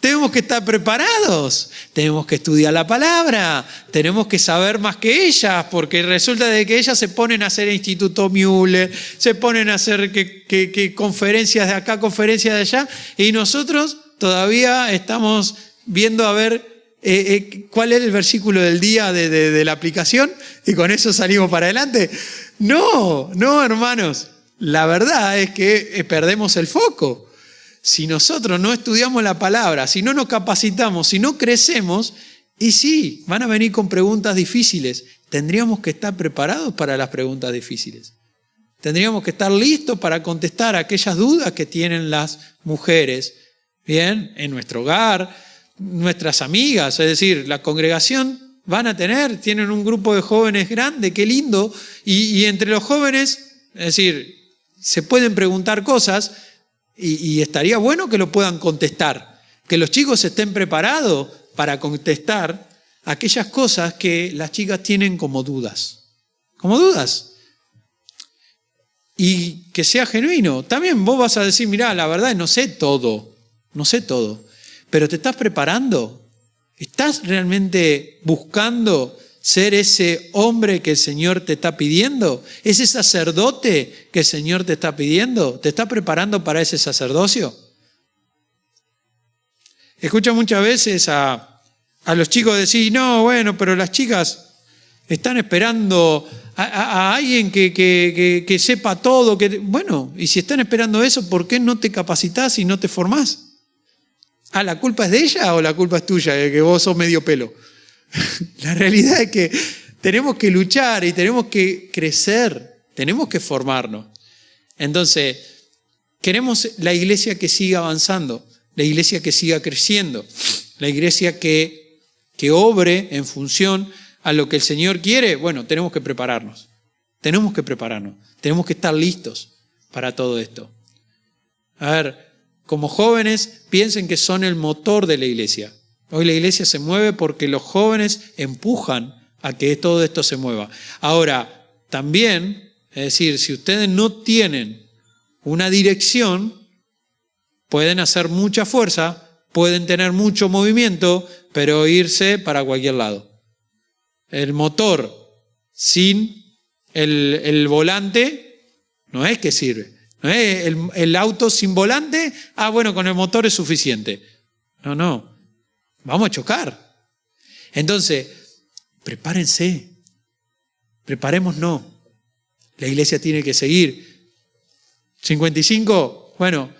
Tenemos que estar preparados, tenemos que estudiar la palabra, tenemos que saber más que ellas, porque resulta de que ellas se ponen a hacer Instituto Müller, se ponen a hacer que conferencias de acá, conferencias de allá, y nosotros todavía estamos viendo a ver cuál es el versículo del día de la aplicación, y con eso salimos para adelante. No, hermanos, la verdad es que perdemos el foco. Si nosotros no estudiamos la palabra, si no nos capacitamos, si no crecemos, y sí, van a venir con preguntas difíciles. Tendríamos que estar preparados para las preguntas difíciles. Tendríamos que estar listos para contestar aquellas dudas que tienen las mujeres, bien, en nuestro hogar, nuestras amigas, es decir, la congregación tienen un grupo de jóvenes grande, qué lindo, y entre los jóvenes, es decir, se pueden preguntar cosas. Y estaría bueno que lo puedan contestar, que los chicos estén preparados para contestar aquellas cosas que las chicas tienen como dudas. Como dudas. Y que sea genuino. También vos vas a decir, mirá, la verdad no sé todo, pero te estás preparando. ¿Estás realmente buscando ser ese hombre que el Señor te está pidiendo? ¿Ese sacerdote que el Señor te está pidiendo? ¿Te está preparando para ese sacerdocio? Escucho muchas veces a los chicos decir, no, bueno, pero las chicas están esperando a alguien que sepa todo. Bueno, y si están esperando eso, ¿por qué no te capacitas y no te formás? ¿La culpa es de ella o la culpa es tuya, que vos sos medio pelo? La realidad es que tenemos que luchar y tenemos que crecer, tenemos que formarnos. Entonces, queremos la iglesia que siga avanzando, la iglesia que siga creciendo, la iglesia que obre en función a lo que el Señor quiere. Bueno, tenemos que prepararnos, tenemos que estar listos para todo esto. A ver, como jóvenes, piensen que son el motor de la iglesia. Hoy la iglesia se mueve porque los jóvenes empujan a que todo esto se mueva. Ahora, también, es decir, si ustedes no tienen una dirección, pueden hacer mucha fuerza, pueden tener mucho movimiento, pero irse para cualquier lado. El motor sin el volante no es que sirve. No es el auto sin volante, bueno, con el motor es suficiente. No, vamos a chocar. Entonces, prepárense, preparémonos. La iglesia tiene que seguir. 55, bueno,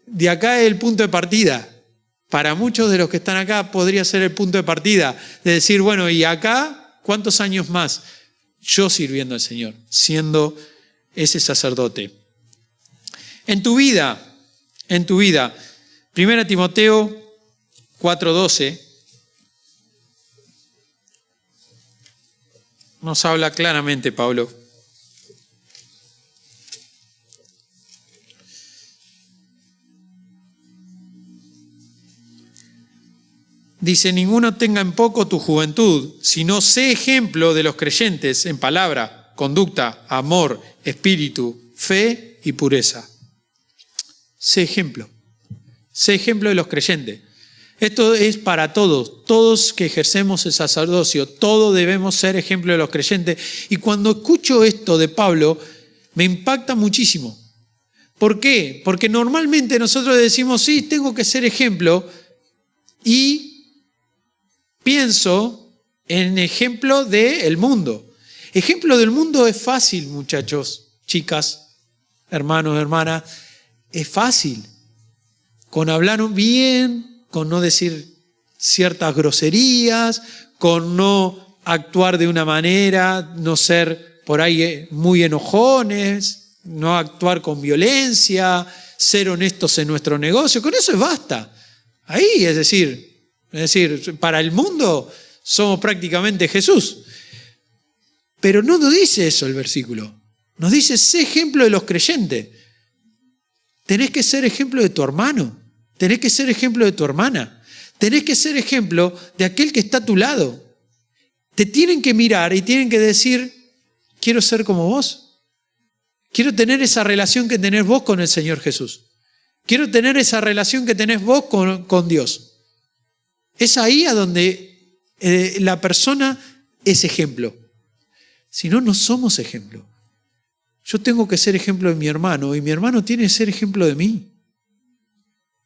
de acá es el punto de partida. Para muchos de los que están acá podría ser el punto de partida, de decir, bueno, ¿y acá cuántos años más? Yo sirviendo al Señor, siendo ese sacerdote. En tu vida, 1 Timoteo 4:12, nos habla claramente Pablo. Dice, ninguno tenga en poco tu juventud, sino sé ejemplo de los creyentes en palabra, conducta, amor, espíritu, fe y pureza. Sé ejemplo de los creyentes. Esto es para todos que ejercemos el sacerdocio, todos debemos ser ejemplo de los creyentes. Y cuando escucho esto de Pablo, me impacta muchísimo. ¿Por qué? Porque normalmente nosotros decimos, sí, tengo que ser ejemplo, y pienso en ejemplo del mundo. Ejemplo del mundo es fácil, muchachos, chicas, hermanos, hermanas. Es fácil. Con hablar bien, con no decir ciertas groserías, con no actuar de una manera, no ser por ahí muy enojones, no actuar con violencia, ser honestos en nuestro negocio. Con eso basta. Ahí, es decir, para el mundo somos prácticamente Jesús. Pero no nos dice eso el versículo. Nos dice, sé ejemplo de los creyentes. Tenés que ser ejemplo de tu hermano. Tenés que ser ejemplo de tu hermana. Tenés que ser ejemplo de aquel que está a tu lado. Te tienen que mirar y tienen que decir, quiero ser como vos. Quiero tener esa relación que tenés vos con el Señor Jesús. Quiero tener esa relación que tenés vos con Dios. Es ahí a donde la persona es ejemplo. Si no, no somos ejemplo. Yo tengo que ser ejemplo de mi hermano y mi hermano tiene que ser ejemplo de mí.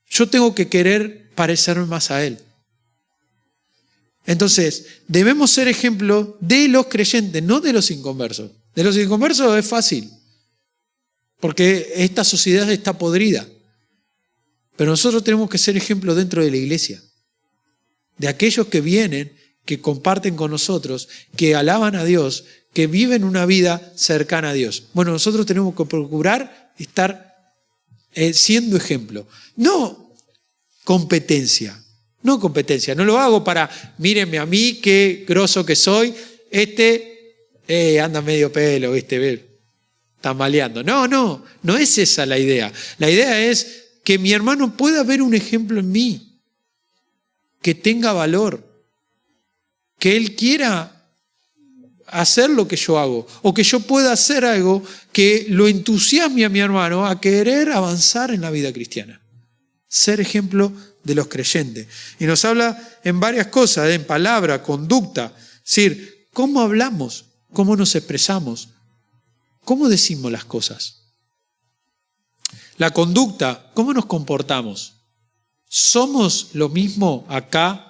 Yo tengo que querer parecerme más a él. Entonces, debemos ser ejemplo de los creyentes, no de los inconversos. De los inconversos es fácil, porque esta sociedad está podrida. Pero nosotros tenemos que ser ejemplo dentro de la iglesia. De aquellos que vienen, que comparten con nosotros, que alaban a Dios, que viven una vida cercana a Dios. Bueno, nosotros tenemos que procurar estar siendo ejemplo. No competencia. No lo hago para, mírenme a mí, qué groso que soy. Anda medio pelo, tambaleando. No es esa la idea. La idea es que mi hermano pueda ver un ejemplo en mí. Que tenga valor, que él quiera hacer lo que yo hago, o que yo pueda hacer algo que lo entusiasme a mi hermano a querer avanzar en la vida cristiana. Ser ejemplo de los creyentes. Y nos habla en varias cosas, en palabra, conducta, es decir, cómo hablamos, cómo nos expresamos, cómo decimos las cosas. La conducta, cómo nos comportamos. ¿Somos lo mismo acá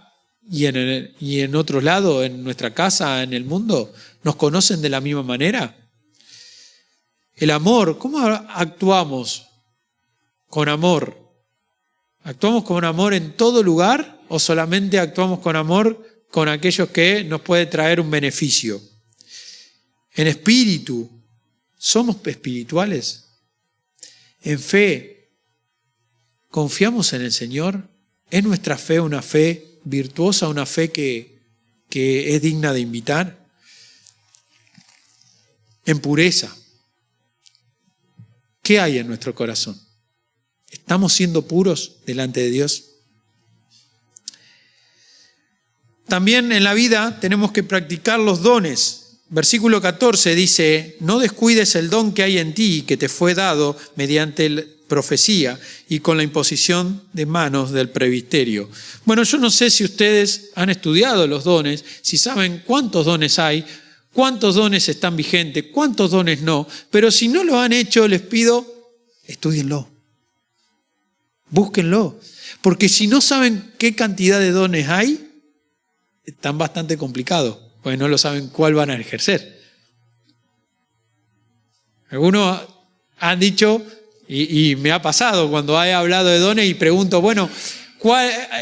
y en otro lado, en nuestra casa, en el mundo? ¿Nos conocen de la misma manera? El amor, ¿cómo actuamos con amor? ¿Actuamos con amor en todo lugar o solamente actuamos con amor con aquellos que nos puede traer un beneficio? En espíritu, ¿somos espirituales? En fe, ¿confiamos en el Señor? ¿Es nuestra fe una fe virtuosa, una fe que es digna de imitar? En pureza, ¿qué hay en nuestro corazón? ¿Estamos siendo puros delante de Dios? También en la vida tenemos que practicar los dones. Versículo 14 dice, no descuides el don que hay en ti, que te fue dado mediante profecía y con la imposición de manos del presbiterio. Bueno, yo no sé si ustedes han estudiado los dones, si saben cuántos dones hay, cuántos dones están vigentes, cuántos dones no. Pero si no lo han hecho, les pido, estúdienlo. Búsquenlo. Porque si no saben qué cantidad de dones hay, están bastante complicados, porque no lo saben cuál van a ejercer. Algunos han dicho, y me ha pasado cuando he hablado de dones y pregunto, bueno,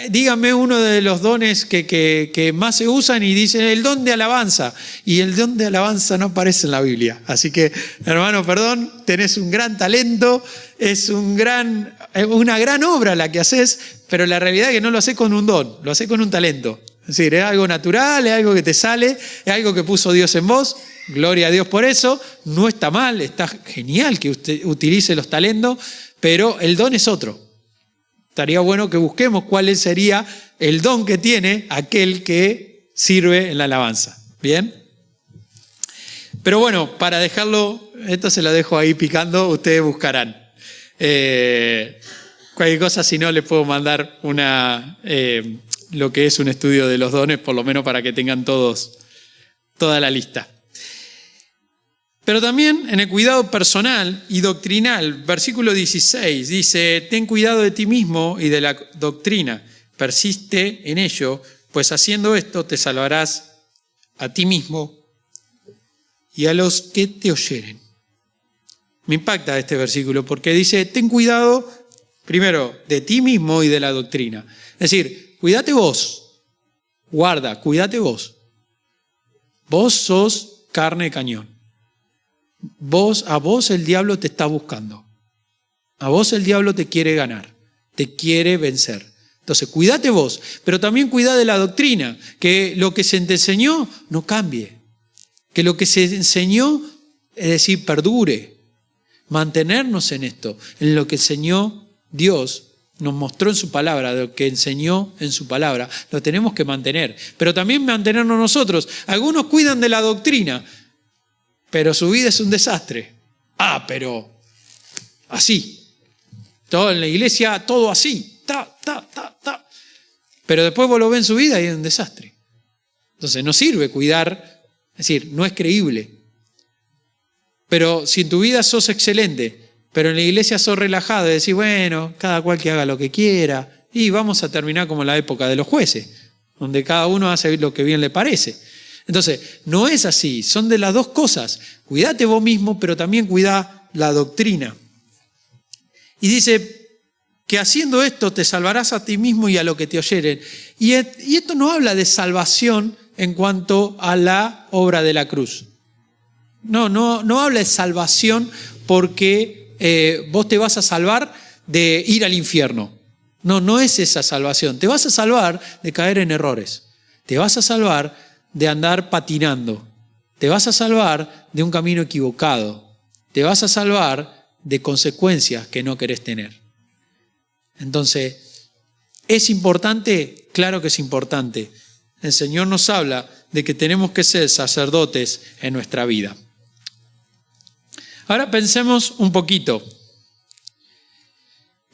dígame uno de los dones que más se usan, y dicen el don de alabanza. Y el don de alabanza no aparece en la Biblia. Así que, hermano, perdón, tenés un gran talento, es una gran obra la que haces, pero la realidad es que no lo haces con un don, lo haces con un talento. Es decir, es algo natural, es algo que te sale, es algo que puso Dios en vos. Gloria a Dios por eso. No está mal, está genial que usted utilice los talentos, pero el don es otro. Estaría bueno que busquemos cuál sería el don que tiene aquel que sirve en la alabanza. ¿Bien? Pero bueno, para dejarlo, esto se lo dejo ahí picando, ustedes buscarán. Cualquier cosa, si no, les puedo mandar lo que es un estudio de los dones, por lo menos para que tengan toda la lista. Pero también en el cuidado personal y doctrinal, versículo 16 dice, ten cuidado de ti mismo y de la doctrina, persiste en ello, pues haciendo esto te salvarás a ti mismo y a los que te oyeren. Me impacta este versículo porque dice, ten cuidado primero de ti mismo y de la doctrina. Es decir, cuídate vos, cuídate vos. Vos sos carne de cañón. A vos el diablo te está buscando. A vos el diablo te quiere ganar, te quiere vencer. Entonces, cuídate vos, pero también cuida de la doctrina, que lo que se te enseñó no cambie. Que lo que se enseñó, es decir, perdure. Mantenernos en esto, en lo que enseñó Dios, nos mostró en su palabra, de lo que enseñó en su palabra. Lo tenemos que mantener, pero también mantenernos nosotros. Algunos cuidan de la doctrina, pero su vida es un desastre. Pero así. Todo en la iglesia, todo así. Pero después vos lo ves en su vida y es un desastre. Entonces no sirve cuidar, es decir, no es creíble. Pero si en tu vida sos excelente, pero en la iglesia sos relajado y decís, bueno, cada cual que haga lo que quiera, y vamos a terminar como en la época de los jueces, donde cada uno hace lo que bien le parece. Entonces, no es así, son de las dos cosas. Cuídate vos mismo, pero también cuidá la doctrina. Y dice que haciendo esto te salvarás a ti mismo y a lo que te oyeren. Y esto no habla de salvación en cuanto a la obra de la cruz. No habla de salvación porque vos te vas a salvar de ir al infierno. No es esa salvación. Te vas a salvar de caer en errores. Te vas a salvar de andar patinando. Te vas a salvar de un camino equivocado. Te vas a salvar de consecuencias que no querés tener. Entonces, ¿es importante? Claro que es importante. El Señor nos habla de que tenemos que ser sacerdotes en nuestra vida. Ahora pensemos un poquito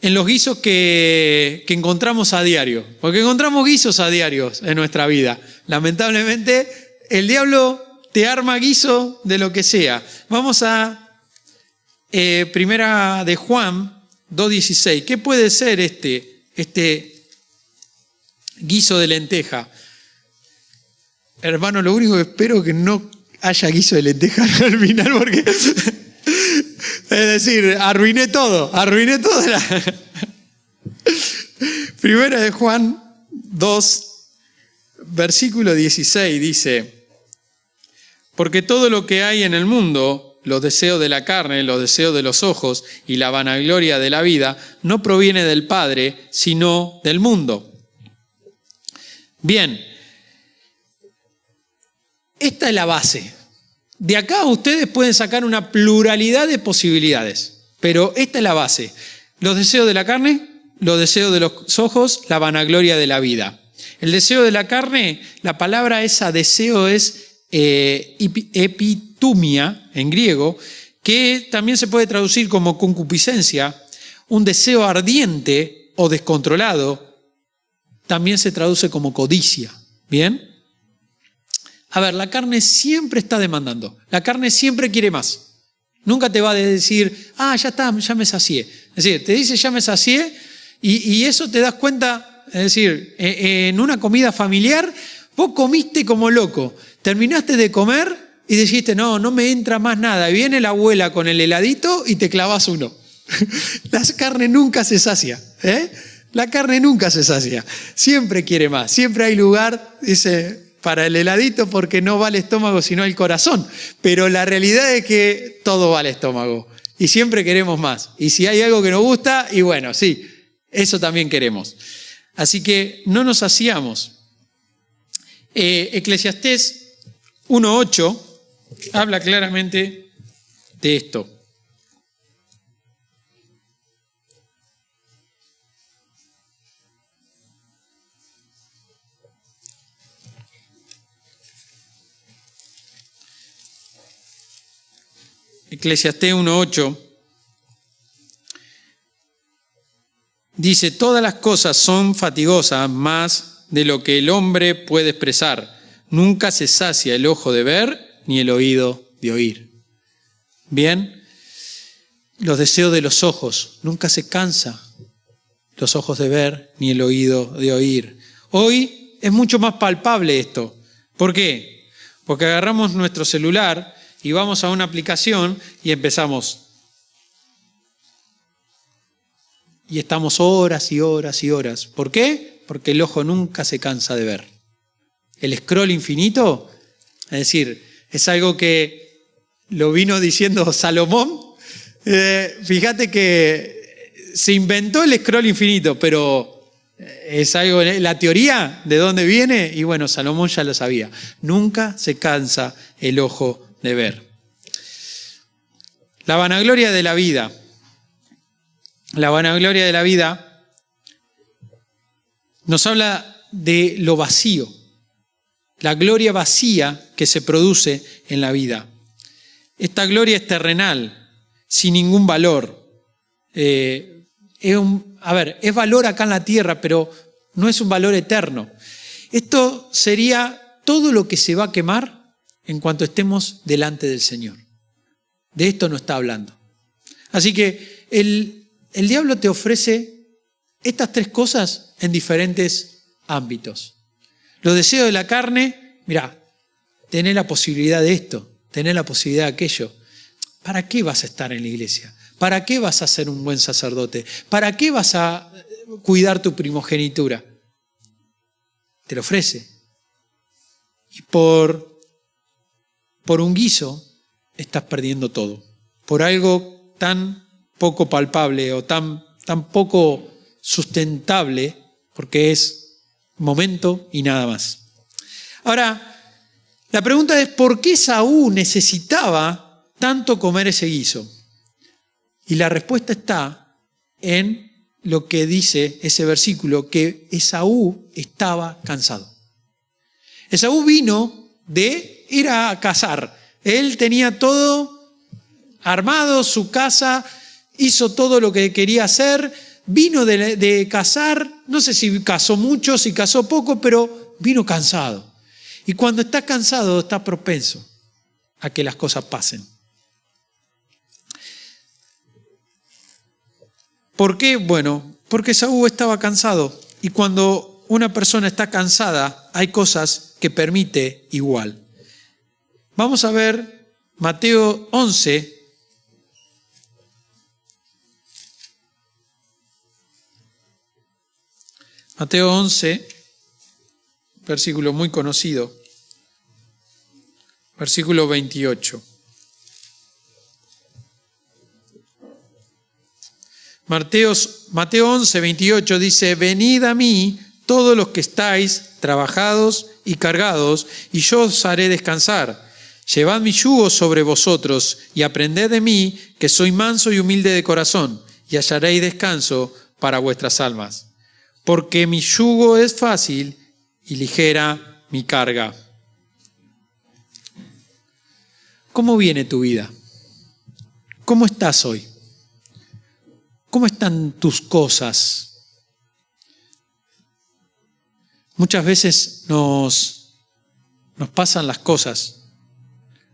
en los guisos que encontramos a diario, porque encontramos guisos a diario en nuestra vida. Lamentablemente, el diablo te arma guiso de lo que sea. Vamos a Primera de Juan 2:16. ¿Qué puede ser este guiso de lenteja? Hermano, lo único que espero es que no haya guiso de lenteja al final, porque es decir, arruiné todo. Primera de Juan 2, versículo 16 dice, porque todo lo que hay en el mundo, los deseos de la carne, los deseos de los ojos y la vanagloria de la vida, no proviene del Padre, sino del mundo. Bien, esta es la base. De acá ustedes pueden sacar una pluralidad de posibilidades, pero esta es la base. Los deseos de la carne, los deseos de los ojos, la vanagloria de la vida. El deseo de la carne, la palabra esa deseo es epitumia en griego, que también se puede traducir como concupiscencia, un deseo ardiente o descontrolado, también se traduce como codicia. ¿Bien? A ver, la carne siempre está demandando. La carne siempre quiere más. Nunca te va a decir, ya está, ya me sacié. Es decir, te dice, ya me sacié, y eso te das cuenta, es decir, en una comida familiar, vos comiste como loco. Terminaste de comer y dijiste, no me entra más nada. Y viene la abuela con el heladito y te clavas uno. La carne nunca se sacia, La carne nunca se sacia. Siempre quiere más. Siempre hay lugar, dice, para el heladito, porque no va al estómago sino al corazón. Pero la realidad es que todo va al estómago. Y siempre queremos más. Y si hay algo que nos gusta, y bueno, sí, eso también queremos. Así que no nos saciamos. Eclesiastés 1:8 habla claramente de esto. Eclesiastés 1:8 dice, todas las cosas son fatigosas más de lo que el hombre puede expresar. Nunca se sacia el ojo de ver ni el oído de oír. Bien, los deseos de los ojos, nunca se cansa los ojos de ver ni el oído de oír. Hoy es mucho más palpable esto. ¿Por qué? Porque agarramos nuestro celular y vamos a una aplicación y empezamos. Y estamos horas y horas y horas. ¿Por qué? Porque el ojo nunca se cansa de ver. El scroll infinito, es decir, es algo que lo vino diciendo Salomón. Fíjate que se inventó el scroll infinito, pero es algo, la teoría de dónde viene, y bueno, Salomón ya lo sabía. Nunca se cansa el ojo de ver. La vanagloria de la vida. La vanagloria de la vida nos habla de lo vacío, la gloria vacía que se produce en la vida. Esta gloria es terrenal, sin ningún valor. Es valor acá en la tierra, pero no es un valor eterno. Esto sería todo lo que se va a quemar en cuanto estemos delante del Señor. De esto no está hablando. Así que el diablo te ofrece estas tres cosas en diferentes ámbitos. Los deseos de la carne, mirá, tenés la posibilidad de esto, tenés la posibilidad de aquello. ¿Para qué vas a estar en la iglesia? ¿Para qué vas a ser un buen sacerdote? ¿Para qué vas a cuidar tu primogenitura? Te lo ofrece. Y por un guiso estás perdiendo todo. Por algo tan poco palpable o tan poco sustentable, porque es momento y nada más. Ahora, la pregunta es, ¿por qué Esaú necesitaba tanto comer ese guiso? Y la respuesta está en lo que dice ese versículo, que Esaú estaba cansado. Esaú vino de ir a cazar. Él tenía todo armado, su casa, hizo todo lo que quería hacer, vino de cazar, no sé si cazó mucho, si cazó poco, pero vino cansado. Y cuando estás cansado, estás propenso a que las cosas pasen. ¿Por qué? Bueno, porque Esaú estaba cansado. Y cuando una persona está cansada, hay cosas que permite igual. Vamos a ver Mateo 11. Mateo 11, versículo muy conocido, versículo 28. Mateo 11, 28 dice, venid a mí todos los que estáis trabajados y cargados, y yo os haré descansar. Llevad mi yugo sobre vosotros y aprended de mí, que soy manso y humilde de corazón, y hallaréis descanso para vuestras almas. Porque mi yugo es fácil y ligera mi carga. ¿Cómo viene tu vida? ¿Cómo estás hoy? ¿Cómo están tus cosas? Muchas veces nos nos pasan las cosas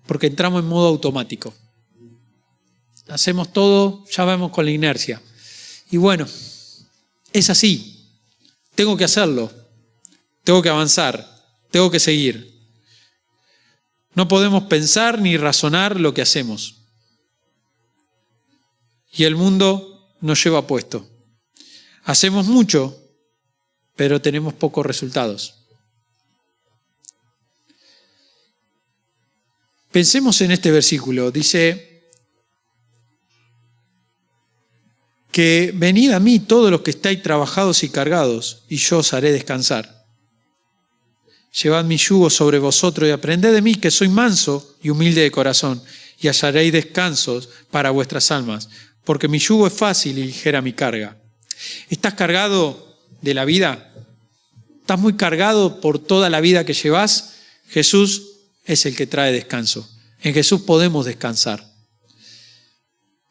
porque entramos en modo automático. Hacemos todo, ya vamos con la inercia. Y bueno, es así. Tengo que hacerlo. Tengo que avanzar. Tengo que seguir. No podemos pensar ni razonar lo que hacemos. Y el mundo nos lleva puesto. Hacemos mucho, pero tenemos pocos resultados. Pensemos en este versículo. Dice que venid a mí todos los que estáis trabajados y cargados, y yo os haré descansar. Llevad mi yugo sobre vosotros y aprended de mí, que soy manso y humilde de corazón, y hallaréis descansos para vuestras almas, porque mi yugo es fácil y ligera mi carga. ¿Estás cargado de la vida? ¿Estás muy cargado por toda la vida que llevas? Jesús es el que trae descanso. En Jesús podemos descansar.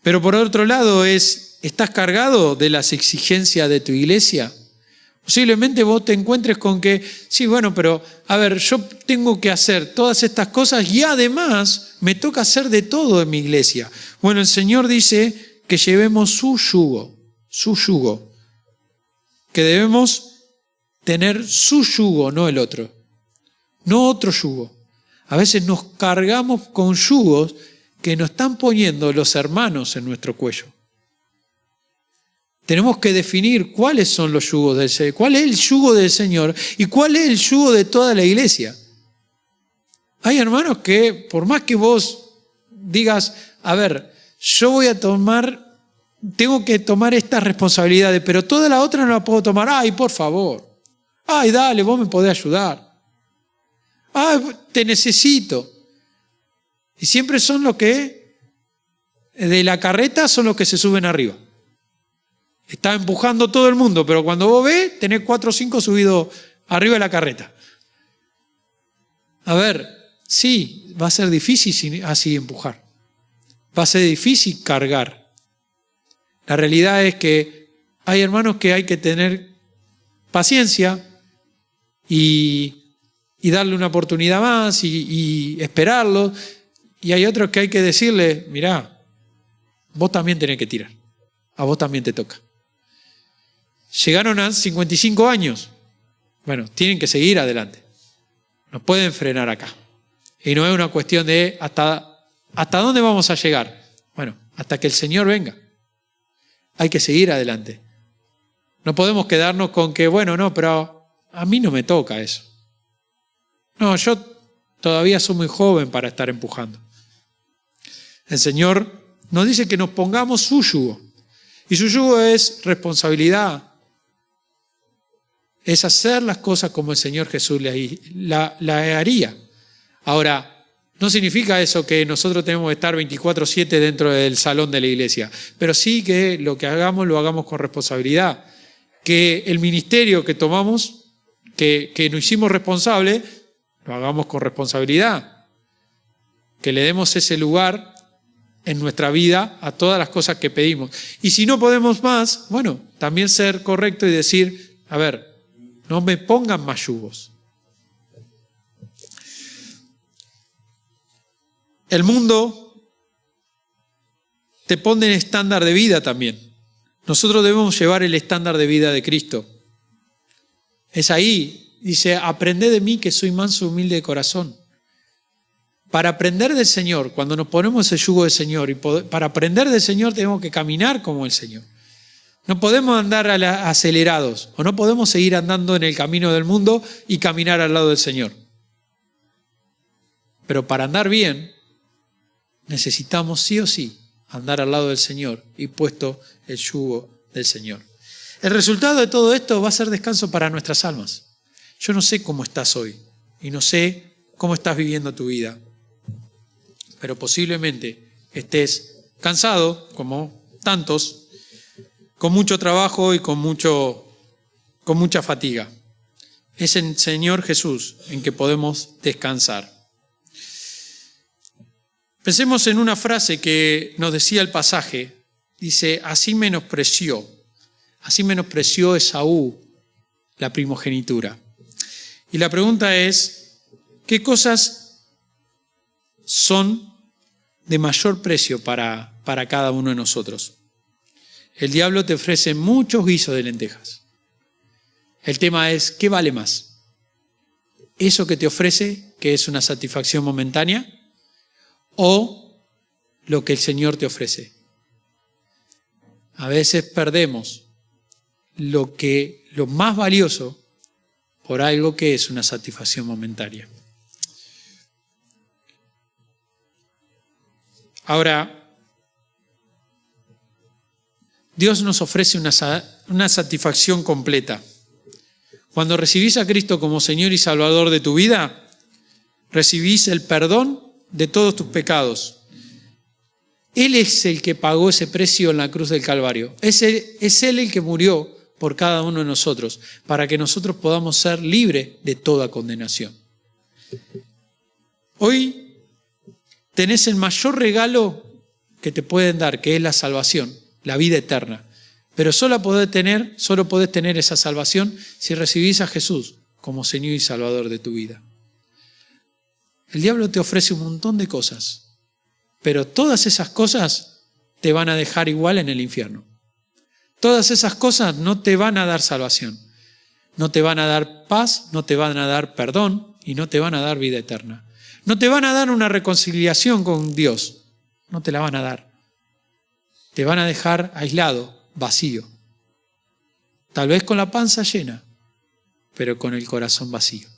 Pero por otro lado, ¿estás cargado de las exigencias de tu iglesia? Posiblemente vos te encuentres con que, sí, bueno, pero a ver, yo tengo que hacer todas estas cosas y además me toca hacer de todo en mi iglesia. Bueno, el Señor dice que llevemos su yugo, que debemos tener su yugo, no el otro, no otro yugo. A veces nos cargamos con yugos que nos están poniendo los hermanos en nuestro cuello. Tenemos que definir cuáles son los yugos del Señor, cuál es el yugo del Señor y cuál es el yugo de toda la iglesia. Hay hermanos que, por más que vos digas, a ver, tengo que tomar estas responsabilidades, pero toda la otra no la puedo tomar. Ay, por favor. Ay, dale, vos me podés ayudar. Ay, te necesito. Y siempre son los que, de la carreta, son los que se suben arriba. Está empujando todo el mundo, pero cuando vos ves, tenés 4 o 5 subidos arriba de la carreta. A ver, sí, va a ser difícil así empujar. Va a ser difícil cargar. La realidad es que hay hermanos que hay que tener paciencia y darle una oportunidad más y esperarlo. Y hay otros que hay que decirle, mirá, vos también tenés que tirar. A vos también te toca. Llegaron a 55 años. Bueno, tienen que seguir adelante. No pueden frenar acá. Y no es una cuestión de hasta dónde vamos a llegar. Bueno, hasta que el Señor venga. Hay que seguir adelante. No podemos quedarnos con que, bueno, no, pero a mí no me toca eso. No, yo todavía soy muy joven para estar empujando. El Señor nos dice que nos pongamos su yugo. Y su yugo es responsabilidad. Es hacer las cosas como el Señor Jesús la haría. Ahora, no significa eso que nosotros tenemos que estar 24/7 dentro del salón de la iglesia, pero sí que lo que hagamos lo hagamos con responsabilidad. Que el ministerio que tomamos, que nos hicimos responsable, lo hagamos con responsabilidad. Que le demos ese lugar en nuestra vida a todas las cosas que pedimos. Y si no podemos más, bueno, también ser correcto y decir, a ver, no me pongan más yugos. El mundo te pone el estándar de vida también. Nosotros debemos llevar el estándar de vida de Cristo. Es ahí, dice, aprended de mí que soy manso y humilde de corazón. Para aprender del Señor, cuando nos ponemos el yugo del Señor, y para aprender del Señor tenemos que caminar como el Señor. No podemos andar acelerados, o no podemos seguir andando en el camino del mundo y caminar al lado del Señor. Pero para andar bien, necesitamos sí o sí andar al lado del Señor y puesto el yugo del Señor. El resultado de todo esto va a ser descanso para nuestras almas. Yo no sé cómo estás hoy y no sé cómo estás viviendo tu vida, pero posiblemente estés cansado, como tantos, con mucho trabajo y con mucha fatiga. Es en el Señor Jesús en que podemos descansar. Pensemos en una frase que nos decía el pasaje. Dice, así menospreció Esaú la primogenitura. Y la pregunta es, ¿Qué cosas son de mayor precio para cada uno de nosotros? El diablo te ofrece muchos guisos de lentejas. El tema es, ¿qué vale más? ¿Eso que te ofrece, que es una satisfacción momentánea, o lo que el Señor te ofrece? A veces perdemos lo más valioso por algo que es una satisfacción momentánea. Ahora, Dios nos ofrece una satisfacción completa. Cuando recibís a Cristo como Señor y Salvador de tu vida, recibís el perdón de todos tus pecados. Él es el que pagó ese precio en la cruz del Calvario. Es Él el que murió por cada uno de nosotros, para que nosotros podamos ser libres de toda condenación. Hoy tenés el mayor regalo que te pueden dar, que es la salvación, la vida eterna. Pero solo podés tener esa salvación si recibís a Jesús como Señor y Salvador de tu vida. El diablo te ofrece un montón de cosas, pero todas esas cosas te van a dejar igual en el infierno. Todas esas cosas no te van a dar salvación, no te van a dar paz, no te van a dar perdón y no te van a dar vida eterna. No te van a dar una reconciliación con Dios, no te la van a dar. Te van a dejar aislado, vacío. Tal vez con la panza llena, pero con el corazón vacío.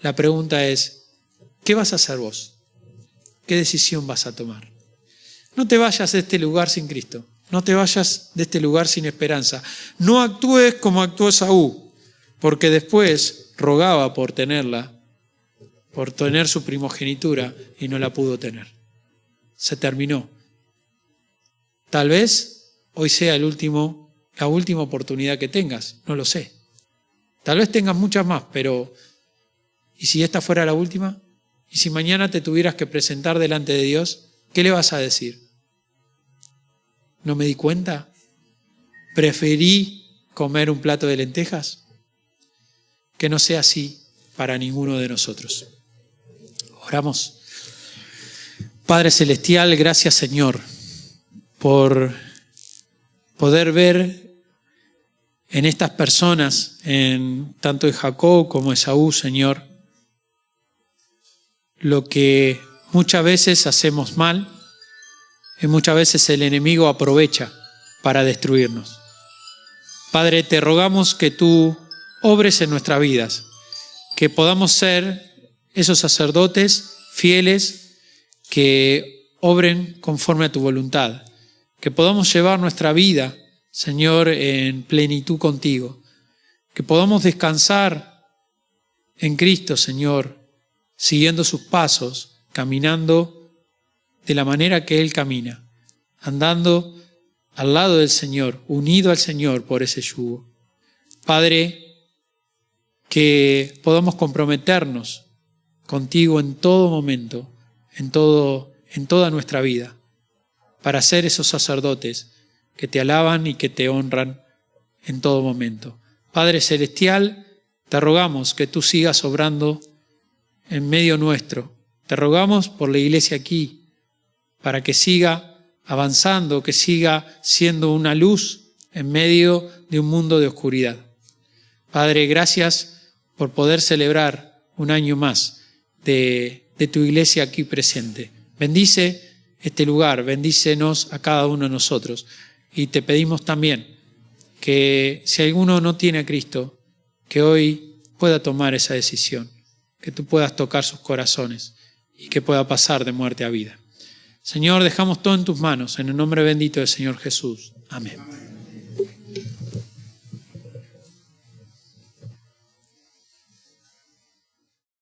La pregunta es, ¿qué vas a hacer vos? ¿Qué decisión vas a tomar? No te vayas de este lugar sin Cristo. No te vayas de este lugar sin esperanza. No actúes como actuó Esaú, porque después rogaba por tenerla, por tener su primogenitura y no la pudo tener. Se terminó. Tal vez hoy sea la última oportunidad que tengas, no lo sé. Tal vez tengas muchas más, pero ¿y si esta fuera la última? ¿Y si mañana te tuvieras que presentar delante de Dios? ¿Qué le vas a decir? ¿No me di cuenta? ¿Preferí comer un plato de lentejas? Que no sea así para ninguno de nosotros. Oramos. Padre Celestial, gracias Señor por poder ver en estas personas, tanto en Jacob como Esaú, Señor, lo que muchas veces hacemos mal y muchas veces el enemigo aprovecha para destruirnos. Padre, te rogamos que tú obres en nuestras vidas, que podamos ser esos sacerdotes fieles que obren conforme a tu voluntad, que podamos llevar nuestra vida, Señor, en plenitud contigo, que podamos descansar en Cristo, Señor, siguiendo sus pasos, caminando de la manera que Él camina, andando al lado del Señor, unido al Señor por ese yugo. Padre, que podamos comprometernos contigo en todo momento, en toda nuestra vida, para ser esos sacerdotes que te alaban y que te honran en todo momento. Padre Celestial, te rogamos que tú sigas obrando en medio nuestro. Te rogamos por la iglesia aquí, para que siga avanzando, que siga siendo una luz en medio de un mundo de oscuridad. Padre, gracias por poder celebrar un año más de tu iglesia aquí presente. Bendice este lugar, bendícenos a cada uno de nosotros. Y te pedimos también que si alguno no tiene a Cristo, que hoy pueda tomar esa decisión, que tú puedas tocar sus corazones y que pueda pasar de muerte a vida. Señor, dejamos todo en tus manos, en el nombre bendito del Señor Jesús. Amén.